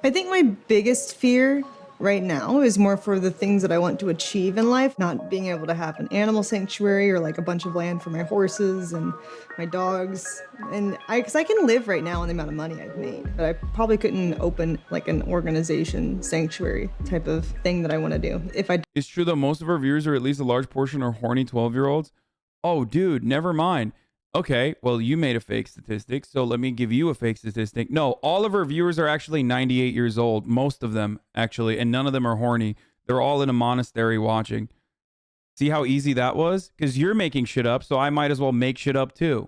I think my biggest fear right now is more for the things that I want to achieve in life, not being able to have an animal sanctuary or like a bunch of land for my horses and my dogs. And because I can live right now on the amount of money I've made, but I probably couldn't open like an organization sanctuary type of thing that I want to do. It's true that most of our viewers, or at least a large portion, are horny 12-year-olds. Oh, dude, never mind. Okay, well, you made a fake statistic, so let me give you a fake statistic. No, all of our viewers are actually 98 years old. Most of them, actually, and none of them are horny. They're all in a monastery watching. See how easy that was? Because you're making shit up, so I might as well make shit up too.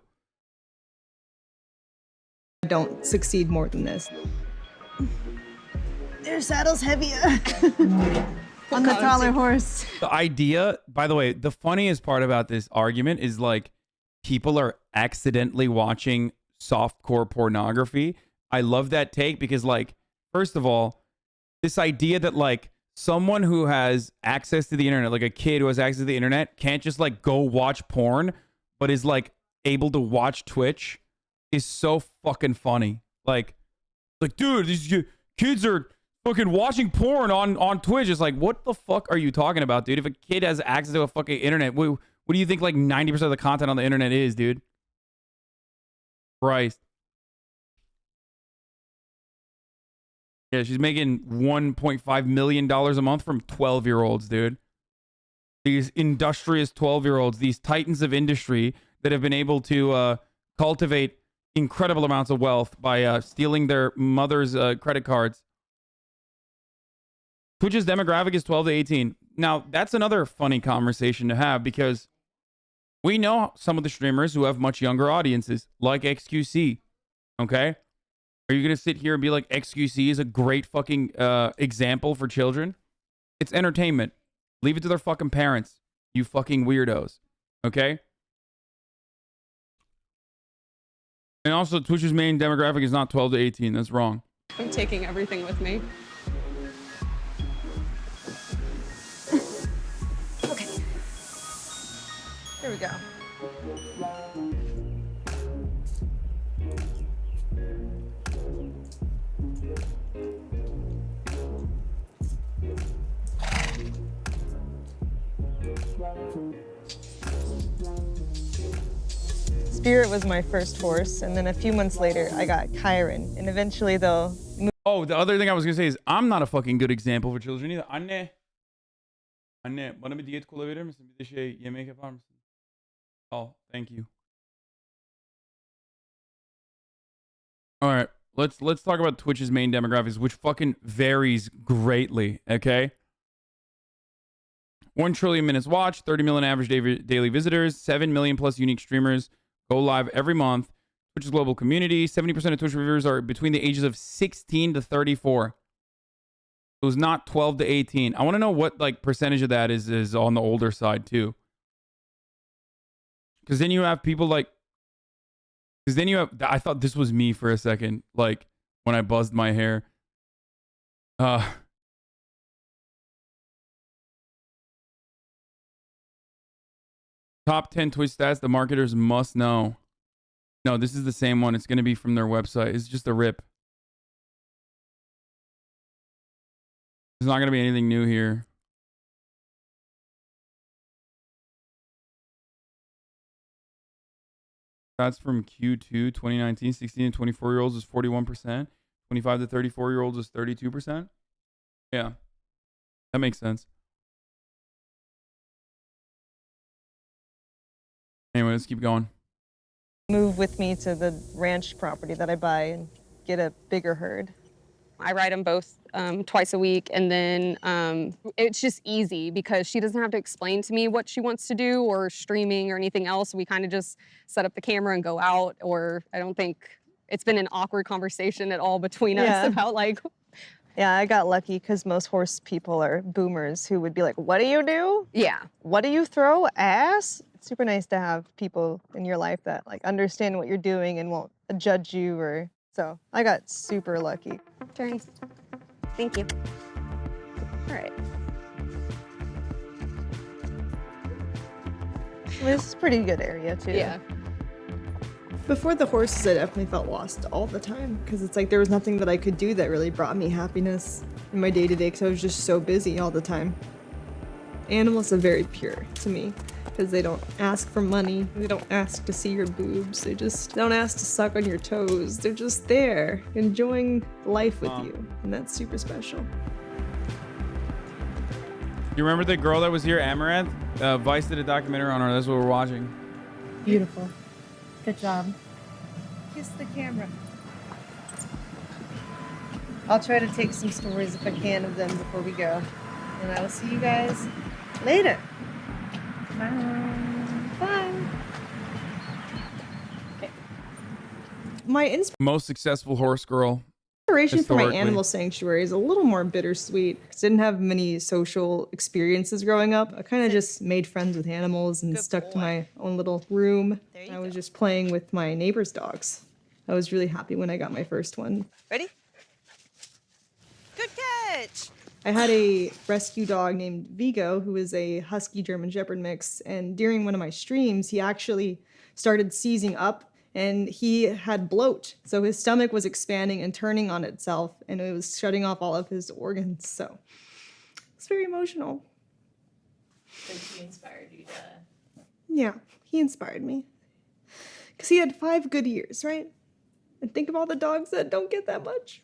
I don't succeed more than this. Their saddle's heavier on the taller horse. The idea, by the way, the funniest part about this argument is like, people are accidentally watching softcore pornography. I love that take because, like, first of all, this idea that, like, someone who has access to the internet, like a kid who has access to the internet, can't just, like, go watch porn, but is, like, able to watch Twitch is so fucking funny. Like, dude, these kids are fucking watching porn on Twitch. It's like, what the fuck are you talking about, dude? If a kid has access to a fucking internet, what do you think like 90% of the content on the internet is, dude? Christ. Yeah, she's making $1.5 million a month from 12-year-olds, dude. These industrious 12-year-olds, these titans of industry that have been able to cultivate incredible amounts of wealth by stealing their mother's credit cards. Twitch's demographic is 12 to 18. Now, that's another funny conversation to have because we know some of the streamers who have much younger audiences, like XQC. Okay? Are you going to sit here and be like, XQC is a great fucking example for children? It's entertainment. Leave it to their fucking parents, you fucking weirdos. Okay? And also, Twitch's main demographic is not 12 to 18. That's wrong. I'm taking everything with me. Okay. Here we go. Spirit was my first horse, and then a few months later, I got Chiron, and eventually they'll move. Oh, the other thing I was gonna say is I'm not a fucking good example for children either. Anne, bana bir diyet kola verir misin? Bir de şey yemek yapar mısın? Oh, thank you. All right, let's talk about Twitch's main demographics, which fucking varies greatly. Okay. 1 trillion minutes watched, 30 million average daily visitors, 7 million plus unique streamers go live every month. Twitch's global community, 70% of Twitch reviewers are between the ages of 16 to 34. It was not 12 to 18. I want to know what like percentage of that is on the older side too. Because then you have people like, because then you have, I thought this was me for a second, like when I buzzed my hair. Top 10 Twitch stats the marketers must know. No, this is the same one. It's going to be from their website. It's just a rip. There's not going to be anything new here. That's from Q2 2019. 16 to 24-year-olds is 41%. 25 to 34-year-olds is 32%. Yeah. That makes sense. Anyway, let's keep going. Move with me to the ranch property that I buy and get a bigger herd. I ride them both twice a week, and then it's just easy because she doesn't have to explain to me what she wants to do or streaming or anything else. We kind of just set up the camera and go out, or I don't think it's been an awkward conversation at all between us about like... Yeah, I got lucky because most horse people are boomers who would be like, what do you do? Yeah. What do you throw? Ass? It's super nice to have people in your life that like understand what you're doing and won't judge you or... So I got super lucky. Very nice. Thank you. All right. Well, this is a pretty good area too. Yeah. Before the horses, I definitely felt lost all the time because it's like there was nothing that I could do that really brought me happiness in my day-to-day because I was just so busy all the time. Animals are very pure to me because they don't ask for money, they don't ask to see your boobs, they just don't ask to suck on your toes. They're just there, enjoying life with you, and that's super special. You remember the girl that was here, Amouranth? Vice did a documentary on her. That's what we're watching. Beautiful. Good job. Kiss the camera. I'll try to take some stories if I can of them before we go. And I will see you guys later. Bye. Okay. My Most successful horse girl. inspiration for my historically. animal sanctuary is a little more bittersweet because I didn't have many social experiences growing up. I kind of just made friends with animals and stuck to my own little room. I was just playing with my neighbor's dogs. I was really happy when I got my first one. Ready? Good catch! I had a rescue dog named Vigo, who is a husky German Shepherd mix, and during one of my streams, he actually started seizing up and he had bloat. So his stomach was expanding and turning on itself, and it was shutting off all of his organs. So it's very emotional. So he inspired you to... Yeah, he inspired me. Because he had 5 good years, right? And think of all the dogs that don't get that much.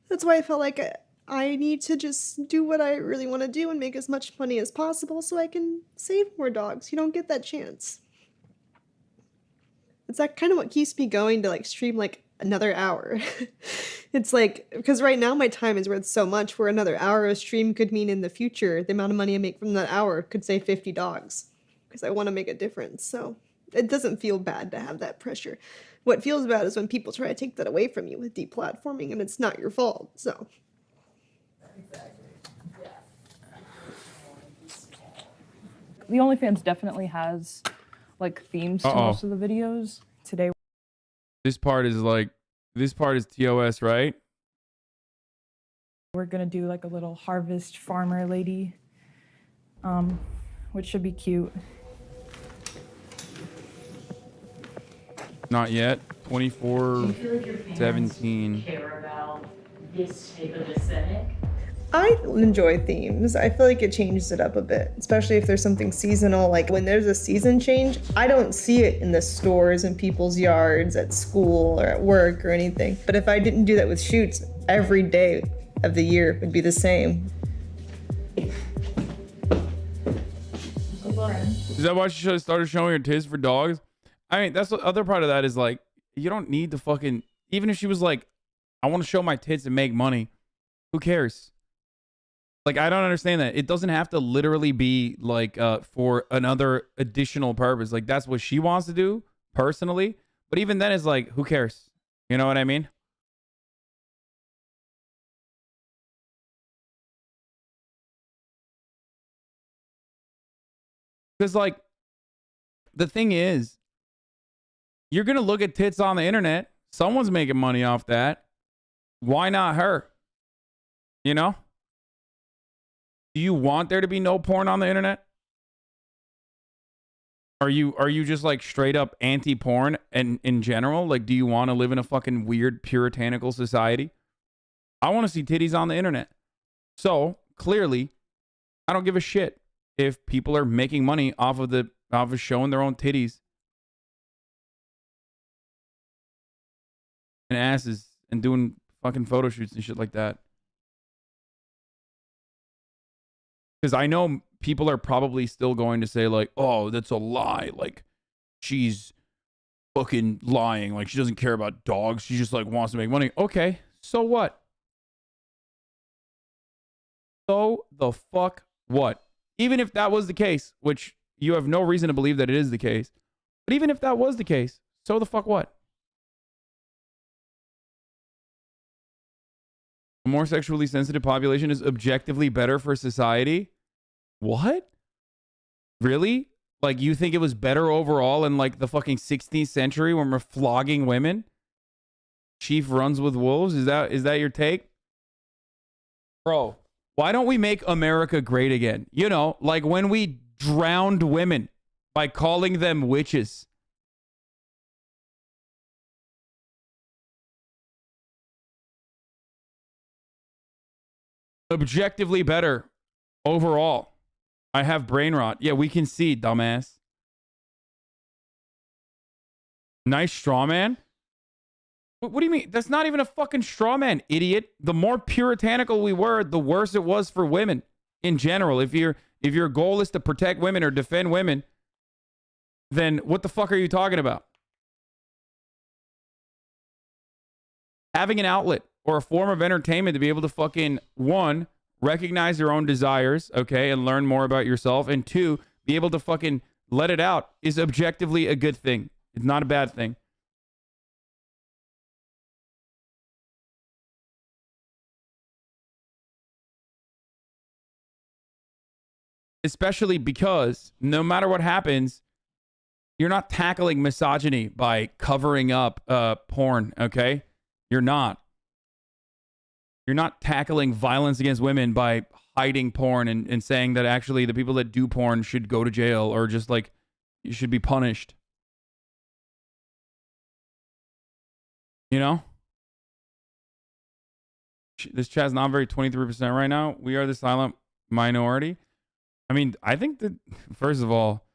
That's why I felt like I need to just do what I really want to do and make as much money as possible so I can save more dogs. You don't get that chance. It's that kind of what keeps me going to like stream like another hour. It's like, because right now my time is worth so much where another hour of stream could mean in the future, the amount of money I make from that hour could save 50 dogs because I want to make a difference. So it doesn't feel bad to have that pressure. What feels bad is when people try to take that away from you with deplatforming and it's not your fault, so. the OnlyFans definitely has like themes to most of the videos. Today This part is TOS, right? we're gonna do like a little harvest farmer lady, which should be cute. Not yet. 24/17. Care about this type of aesthetic? I enjoy themes. I feel like it changes it up a bit, especially if there's something seasonal. Like when there's a season change, I don't see it in the stores, in people's yards, at school, or at work, or anything. But if I didn't do that with shoots, every day of the year would be the same. Is that why she should have started showing her tits for dogs? I mean, that's the other part of that is like, you don't need to fucking, even if she was like, I want to show my tits and make money, who cares? Like, I don't understand that. It doesn't have to literally be like for another additional purpose. Like, that's what she wants to do personally. But even then, it's like, who cares? You know what I mean? Because, like, the thing is, you're going to look at tits on the internet. Someone's making money off that. Why not her? You know? Do you want there to be no porn on the internet? Are you just like straight up anti-porn and in general? Like, do you want to live in a fucking weird puritanical society? I want to see titties on the internet. So, clearly, I don't give a shit if people are making money off of showing their own titties and asses and doing fucking photo shoots and shit like that. Because I know people are probably still going to say like, oh, that's a lie. Like, she's fucking lying. Like, she doesn't care about dogs. She just like wants to make money. Okay, so what? So the fuck what? Even if that was the case, which you have no reason to believe that it is the case, but even if that was the case, so the fuck what? A more sexually sensitive population is objectively better for society? What? Really? Like, you think it was better overall in like the fucking 16th century when we're flogging women? Chief runs with wolves? Is that your take? Bro, why don't we make America great again? You know, like when we drowned women by calling them witches. Objectively better overall. I have brain rot. Yeah, we can see, dumbass. Nice straw man. What do you mean? That's not even a fucking straw man, idiot. The more puritanical we were, the worse it was for women in general. If your goal is to protect women or defend women, then what the fuck are you talking about? Having an outlet or a form of entertainment to be able to fucking, one, recognize your own desires, okay, and learn more about yourself, and two, be able to fucking let it out is objectively a good thing. It's not a bad thing. Especially because no matter what happens, you're not tackling misogyny by covering up porn, okay? You're not. You're not tackling violence against women by hiding porn and saying that actually the people that do porn should go to jail or just like you should be punished. You know? This chat's not very 23% right now. We are the silent minority. I mean, I think that, first of all,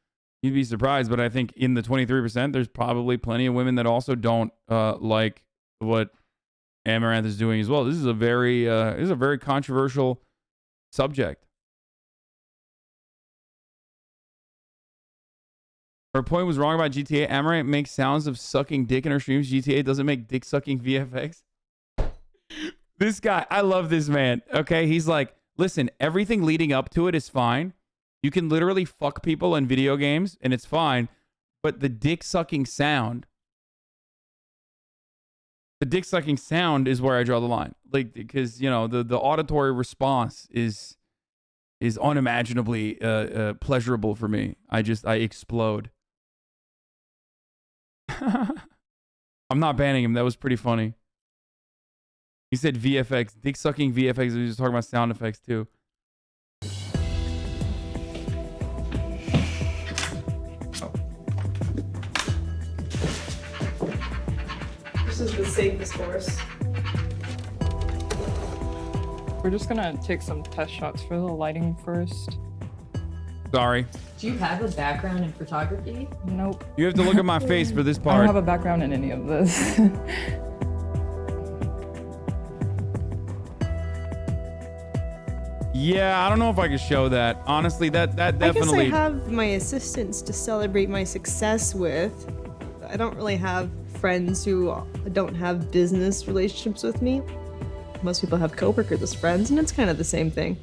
you'd be surprised, but I think in the 23%, there's probably plenty of women that also don't like what Amouranth is doing as well. This is a very controversial subject. Her point was wrong about GTA. Amouranth makes sounds of sucking dick in her streams. GTA doesn't make dick sucking VFX. This guy, I love this man. Okay, he's like, listen, everything leading up to it is fine. You can literally fuck people in video games and it's fine, but the dick sucking sound. The dick sucking sound is where I draw the line. Like, because, you know, the auditory response is is unimaginably pleasurable for me. I explode. I'm not banning him. That was pretty funny. He said VFX, dick sucking VFX. He was talking about sound effects too. This is the safest horse. We're just gonna take some test shots for the lighting first. Sorry. Do you have a background in photography? Nope. You have to look at my face for this I part. don't have a background in any of this. Yeah, I don't know if I can show that. Honestly, that definitely. I guess I have my assistants to celebrate my success with. I don't really have friends who don't have business relationships with me. Most people have coworkers as friends, and it's kind of the same thing.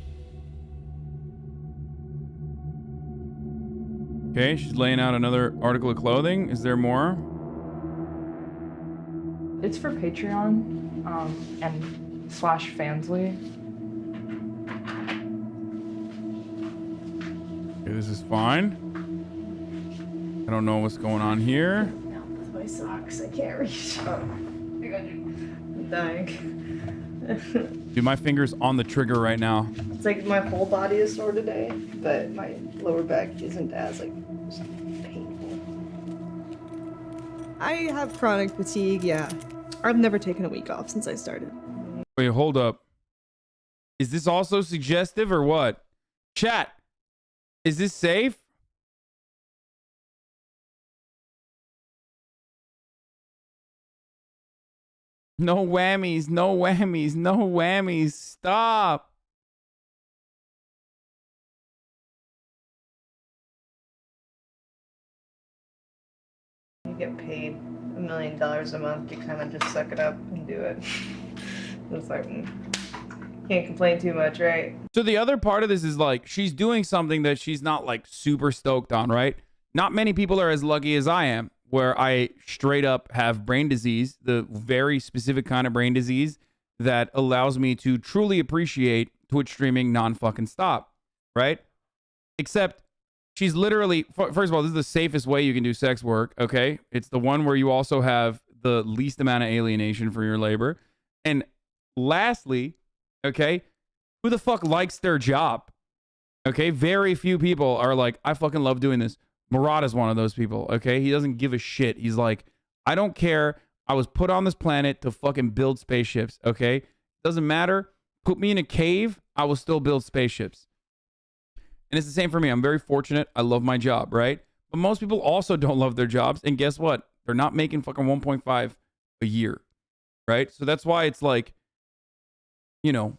Okay, she's laying out another article of clothing. Is there more? It's for Patreon and /Fansly. Okay, this is fine. I don't know what's going on here. With my socks, I can't reach. Oh, I'm dying. Dude, my finger's on the trigger right now. It's like my whole body is sore today, but my lower back isn't as like painful. I have chronic fatigue, yeah. I've never taken a week off since I started. Wait, hold up. Is this also suggestive or what? Chat, is this safe? No whammies, no whammies, no whammies. Stop. You get paid $1 million a month, you kind of just suck it up and do it. It's like, can't complain too much, right? So the other part of this is like, she's doing something that she's not like super stoked on, right? Not many people are as lucky as I am, where I straight up have brain disease, the very specific kind of brain disease that allows me to truly appreciate Twitch streaming non-fucking stop, right? Except she's literally, first of all, this is the safest way you can do sex work, okay? It's the one where you also have the least amount of alienation for your labor. And lastly, okay, who the fuck likes their job? Okay, very few people are like, I fucking love doing this. Murad is one of those people, okay? He doesn't give a shit. He's like, I don't care. I was put on this planet to fucking build spaceships, okay? Doesn't matter. Put me in a cave, I will still build spaceships. And it's the same for me. I'm very fortunate. I love my job, right? But most people also don't love their jobs. And guess what? They're not making fucking 1.5 a year, right? So that's why it's like, you know,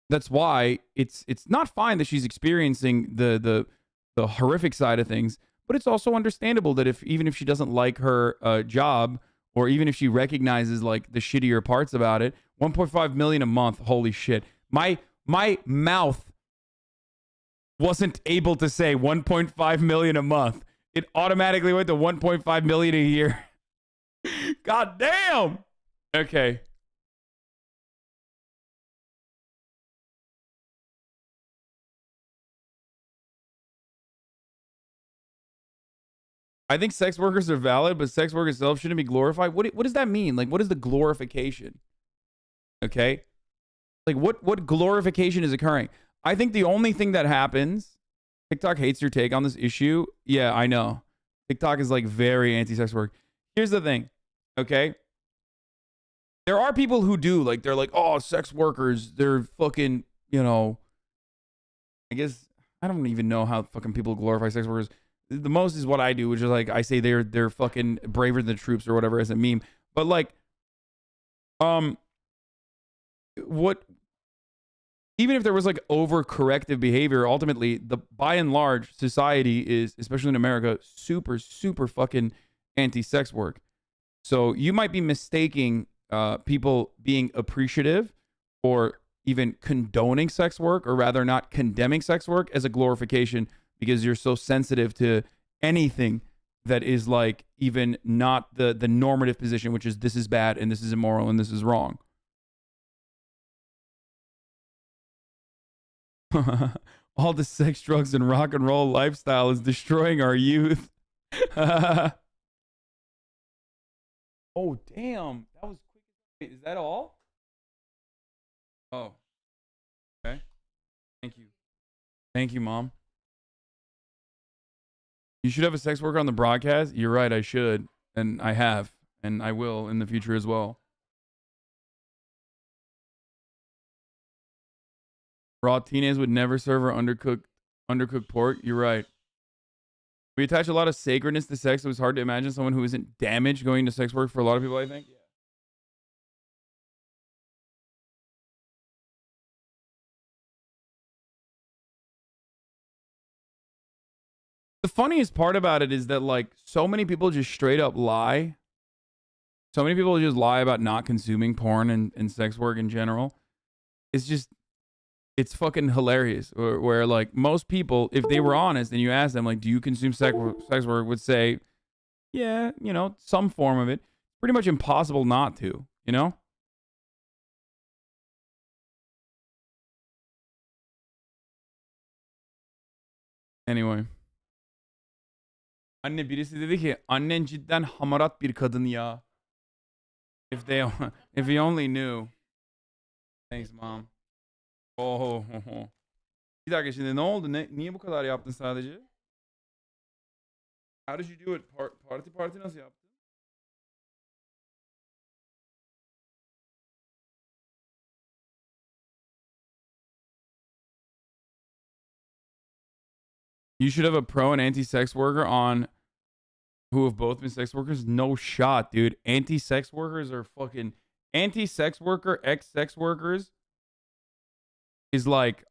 that's why it's not fine that she's experiencing the horrific side of things, but it's also understandable that even if she doesn't like her job, or even if she recognizes like the shittier parts about it, 1.5 million a month, holy shit. My mouth wasn't able to say 1.5 million a month. It automatically went to 1.5 million a year. God damn. Okay. I think sex workers are valid, but sex work itself shouldn't be glorified. What does that mean? Like, what is the glorification? Okay? Like, what glorification is occurring? I think the only thing that happens, TikTok hates your take on this issue. Yeah, I know. TikTok is like very anti-sex work. Here's the thing, okay? There are people who do, like, they're like, oh, sex workers, they're fucking, you know, I guess, I don't even know how fucking people glorify sex workers. The most is what I do, which is like I say they're fucking braver than the troops or whatever as a meme. But like, even if there was like overcorrective behavior, ultimately by and large society is, especially in America, super fucking anti-sex work. So you might be mistaking people being appreciative or even condoning sex work, or rather not condemning sex work, as a glorification, because you're so sensitive to anything that is like even not the normative position, which is this is bad and this is immoral and this is wrong. All the sex, drugs, and rock and roll lifestyle is destroying our youth. Oh, damn. That was quick. Wait, is that all? Oh. Okay. Thank you. Thank you, Mom. You should have a sex worker on the broadcast. You're right, I should. And I have. And I will in the future as well. Raw teenagers would never serve our undercooked pork. You're right. We attach a lot of sacredness to sex, so it's hard to imagine someone who isn't damaged going to sex work for a lot of people, I think. Yeah. The funniest part about it is that, like, so many people just straight up lie. So many people just lie about not consuming porn and sex work in general. It's fucking hilarious. Where like, most people, if they were honest and you ask them, like, do you consume sex work, would say, yeah, you know, some form of it. Pretty much impossible not to, you know? Anyway. Anne birisi dedi ki, annen cidden hamarat bir kadın ya. If he only knew. Thanks, Mom. Oh. Bir dakika, şimdi ne oldu? Niye bu kadar yaptın sadece? How did you do it? Parti nasıl yaptın? You should have a pro and anti-sex worker on who have both been sex workers. No shot, dude. Anti-sex workers are fucking... Anti-sex worker, ex-sex workers is like...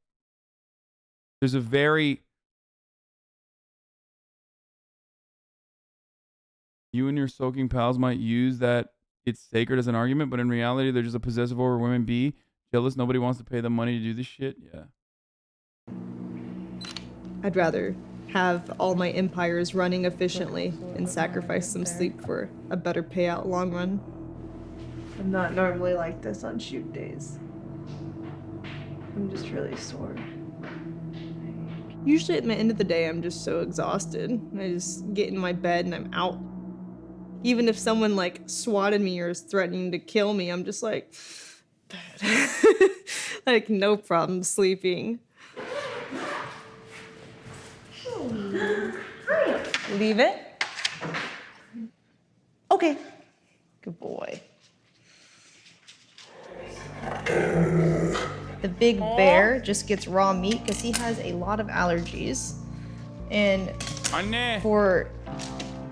There's a very... You and your soaking pals might use that it's sacred as an argument, but in reality, they're just a possessive over women. B, jealous, nobody wants to pay them money to do this shit. Yeah. I'd rather have all my empires running efficiently and sacrifice some sleep for a better payout long run. I'm not normally like this on shoot days. I'm just really sore. Usually at the end of the day, I'm just so exhausted. I just get in my bed and I'm out. Even if someone like swatted me or is threatening to kill me, I'm just like, like no problem sleeping. Leave it. Okay. Good boy. The big bear just gets raw meat because he has a lot of allergies. And for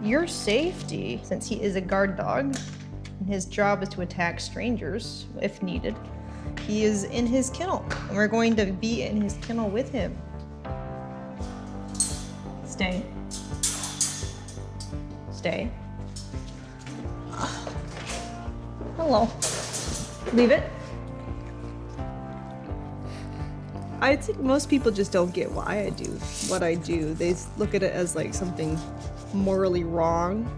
your safety, since he is a guard dog, and his job is to attack strangers if needed, he is in his kennel. And we're going to be in his kennel with him. Stay. Stay. Hello. Leave it. I think most people just don't get why I do what I do. They look at it as like something morally wrong.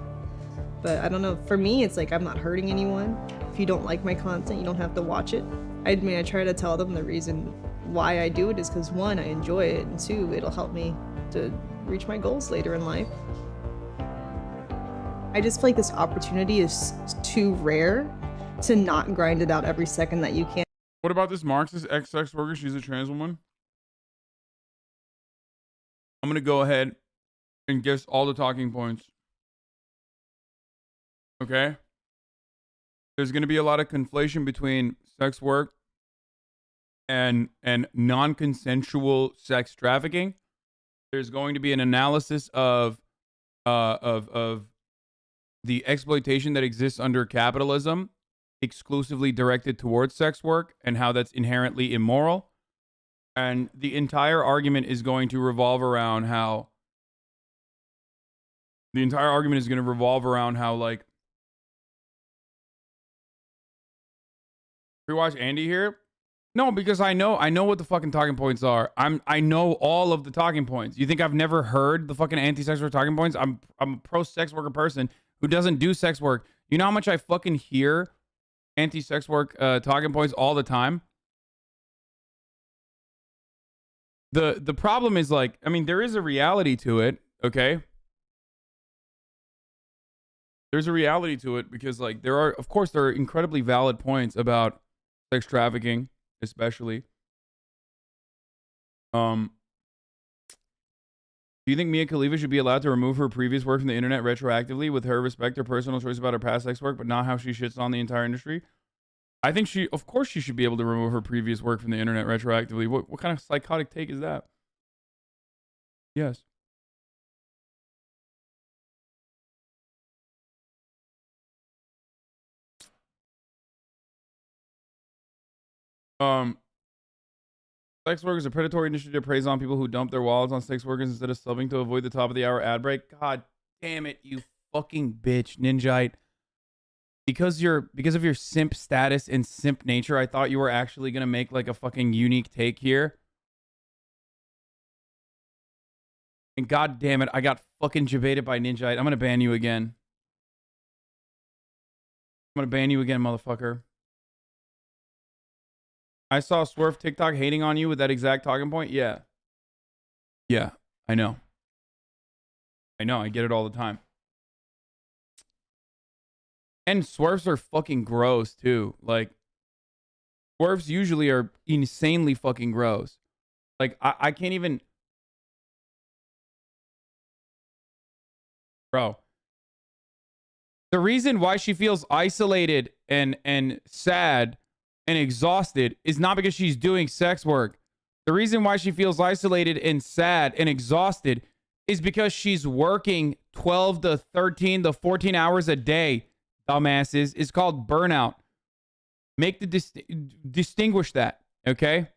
But I don't know, for me, it's like I'm not hurting anyone. If you don't like my content, you don't have to watch it. I mean, I try to tell them the reason why I do it is because one, I enjoy it, and two, it'll help me to reach my goals later in life. I just feel like this opportunity is too rare to not grind it out every second that you can. What about this Marxist ex-sex worker? She's a trans woman. I'm going to go ahead and guess all the talking points. Okay? There's going to be a lot of conflation between sex work and non-consensual sex trafficking. There's going to be an analysis of the exploitation that exists under capitalism, exclusively directed towards sex work, and how that's inherently immoral. And the entire argument is going to revolve around how like, we watch Andy here. No, because I know what the fucking talking points are. I know all of the talking points. You think I've never heard the fucking anti-sex work talking points? I'm a pro-sex worker person who doesn't do sex work. You know how much I fucking hear anti-sex work talking points all the time? The problem is like, I mean, there is a reality to it, okay? There's a reality to it because like there are, of course, there are incredibly valid points about sex trafficking, especially. Do you think Mia Khalifa should be allowed to remove her previous work from the internet retroactively with her respect her personal choice about her past sex work, but not how she shits on the entire industry? I think of course she should be able to remove her previous work from the internet retroactively. What kind of psychotic take is that? Yes. Sex work is a predatory industry that preys on people who dump their wallets on sex workers instead of subbing to avoid the top of the hour ad break. God damn it, you fucking bitch, Ninjite. Because of your simp status and simp nature, I thought you were actually gonna make like a fucking unique take here. And god damn it, I got fucking debated by Ninjite. I'm gonna ban you again. I'm gonna ban you again, motherfucker. I saw Swerve TikTok hating on you with that exact talking point. Yeah. Yeah, I know. I get it all the time. And Swerves are fucking gross too. Like, Swerves usually are insanely fucking gross. Like, I can't even... Bro. The reason why she feels isolated and sad and exhausted is not because she's doing sex work. The reason why she feels isolated and sad and exhausted is because she's working 12 to 13 to 14 hours a day, dumbasses. It's called burnout. Make the distinguish that, okay?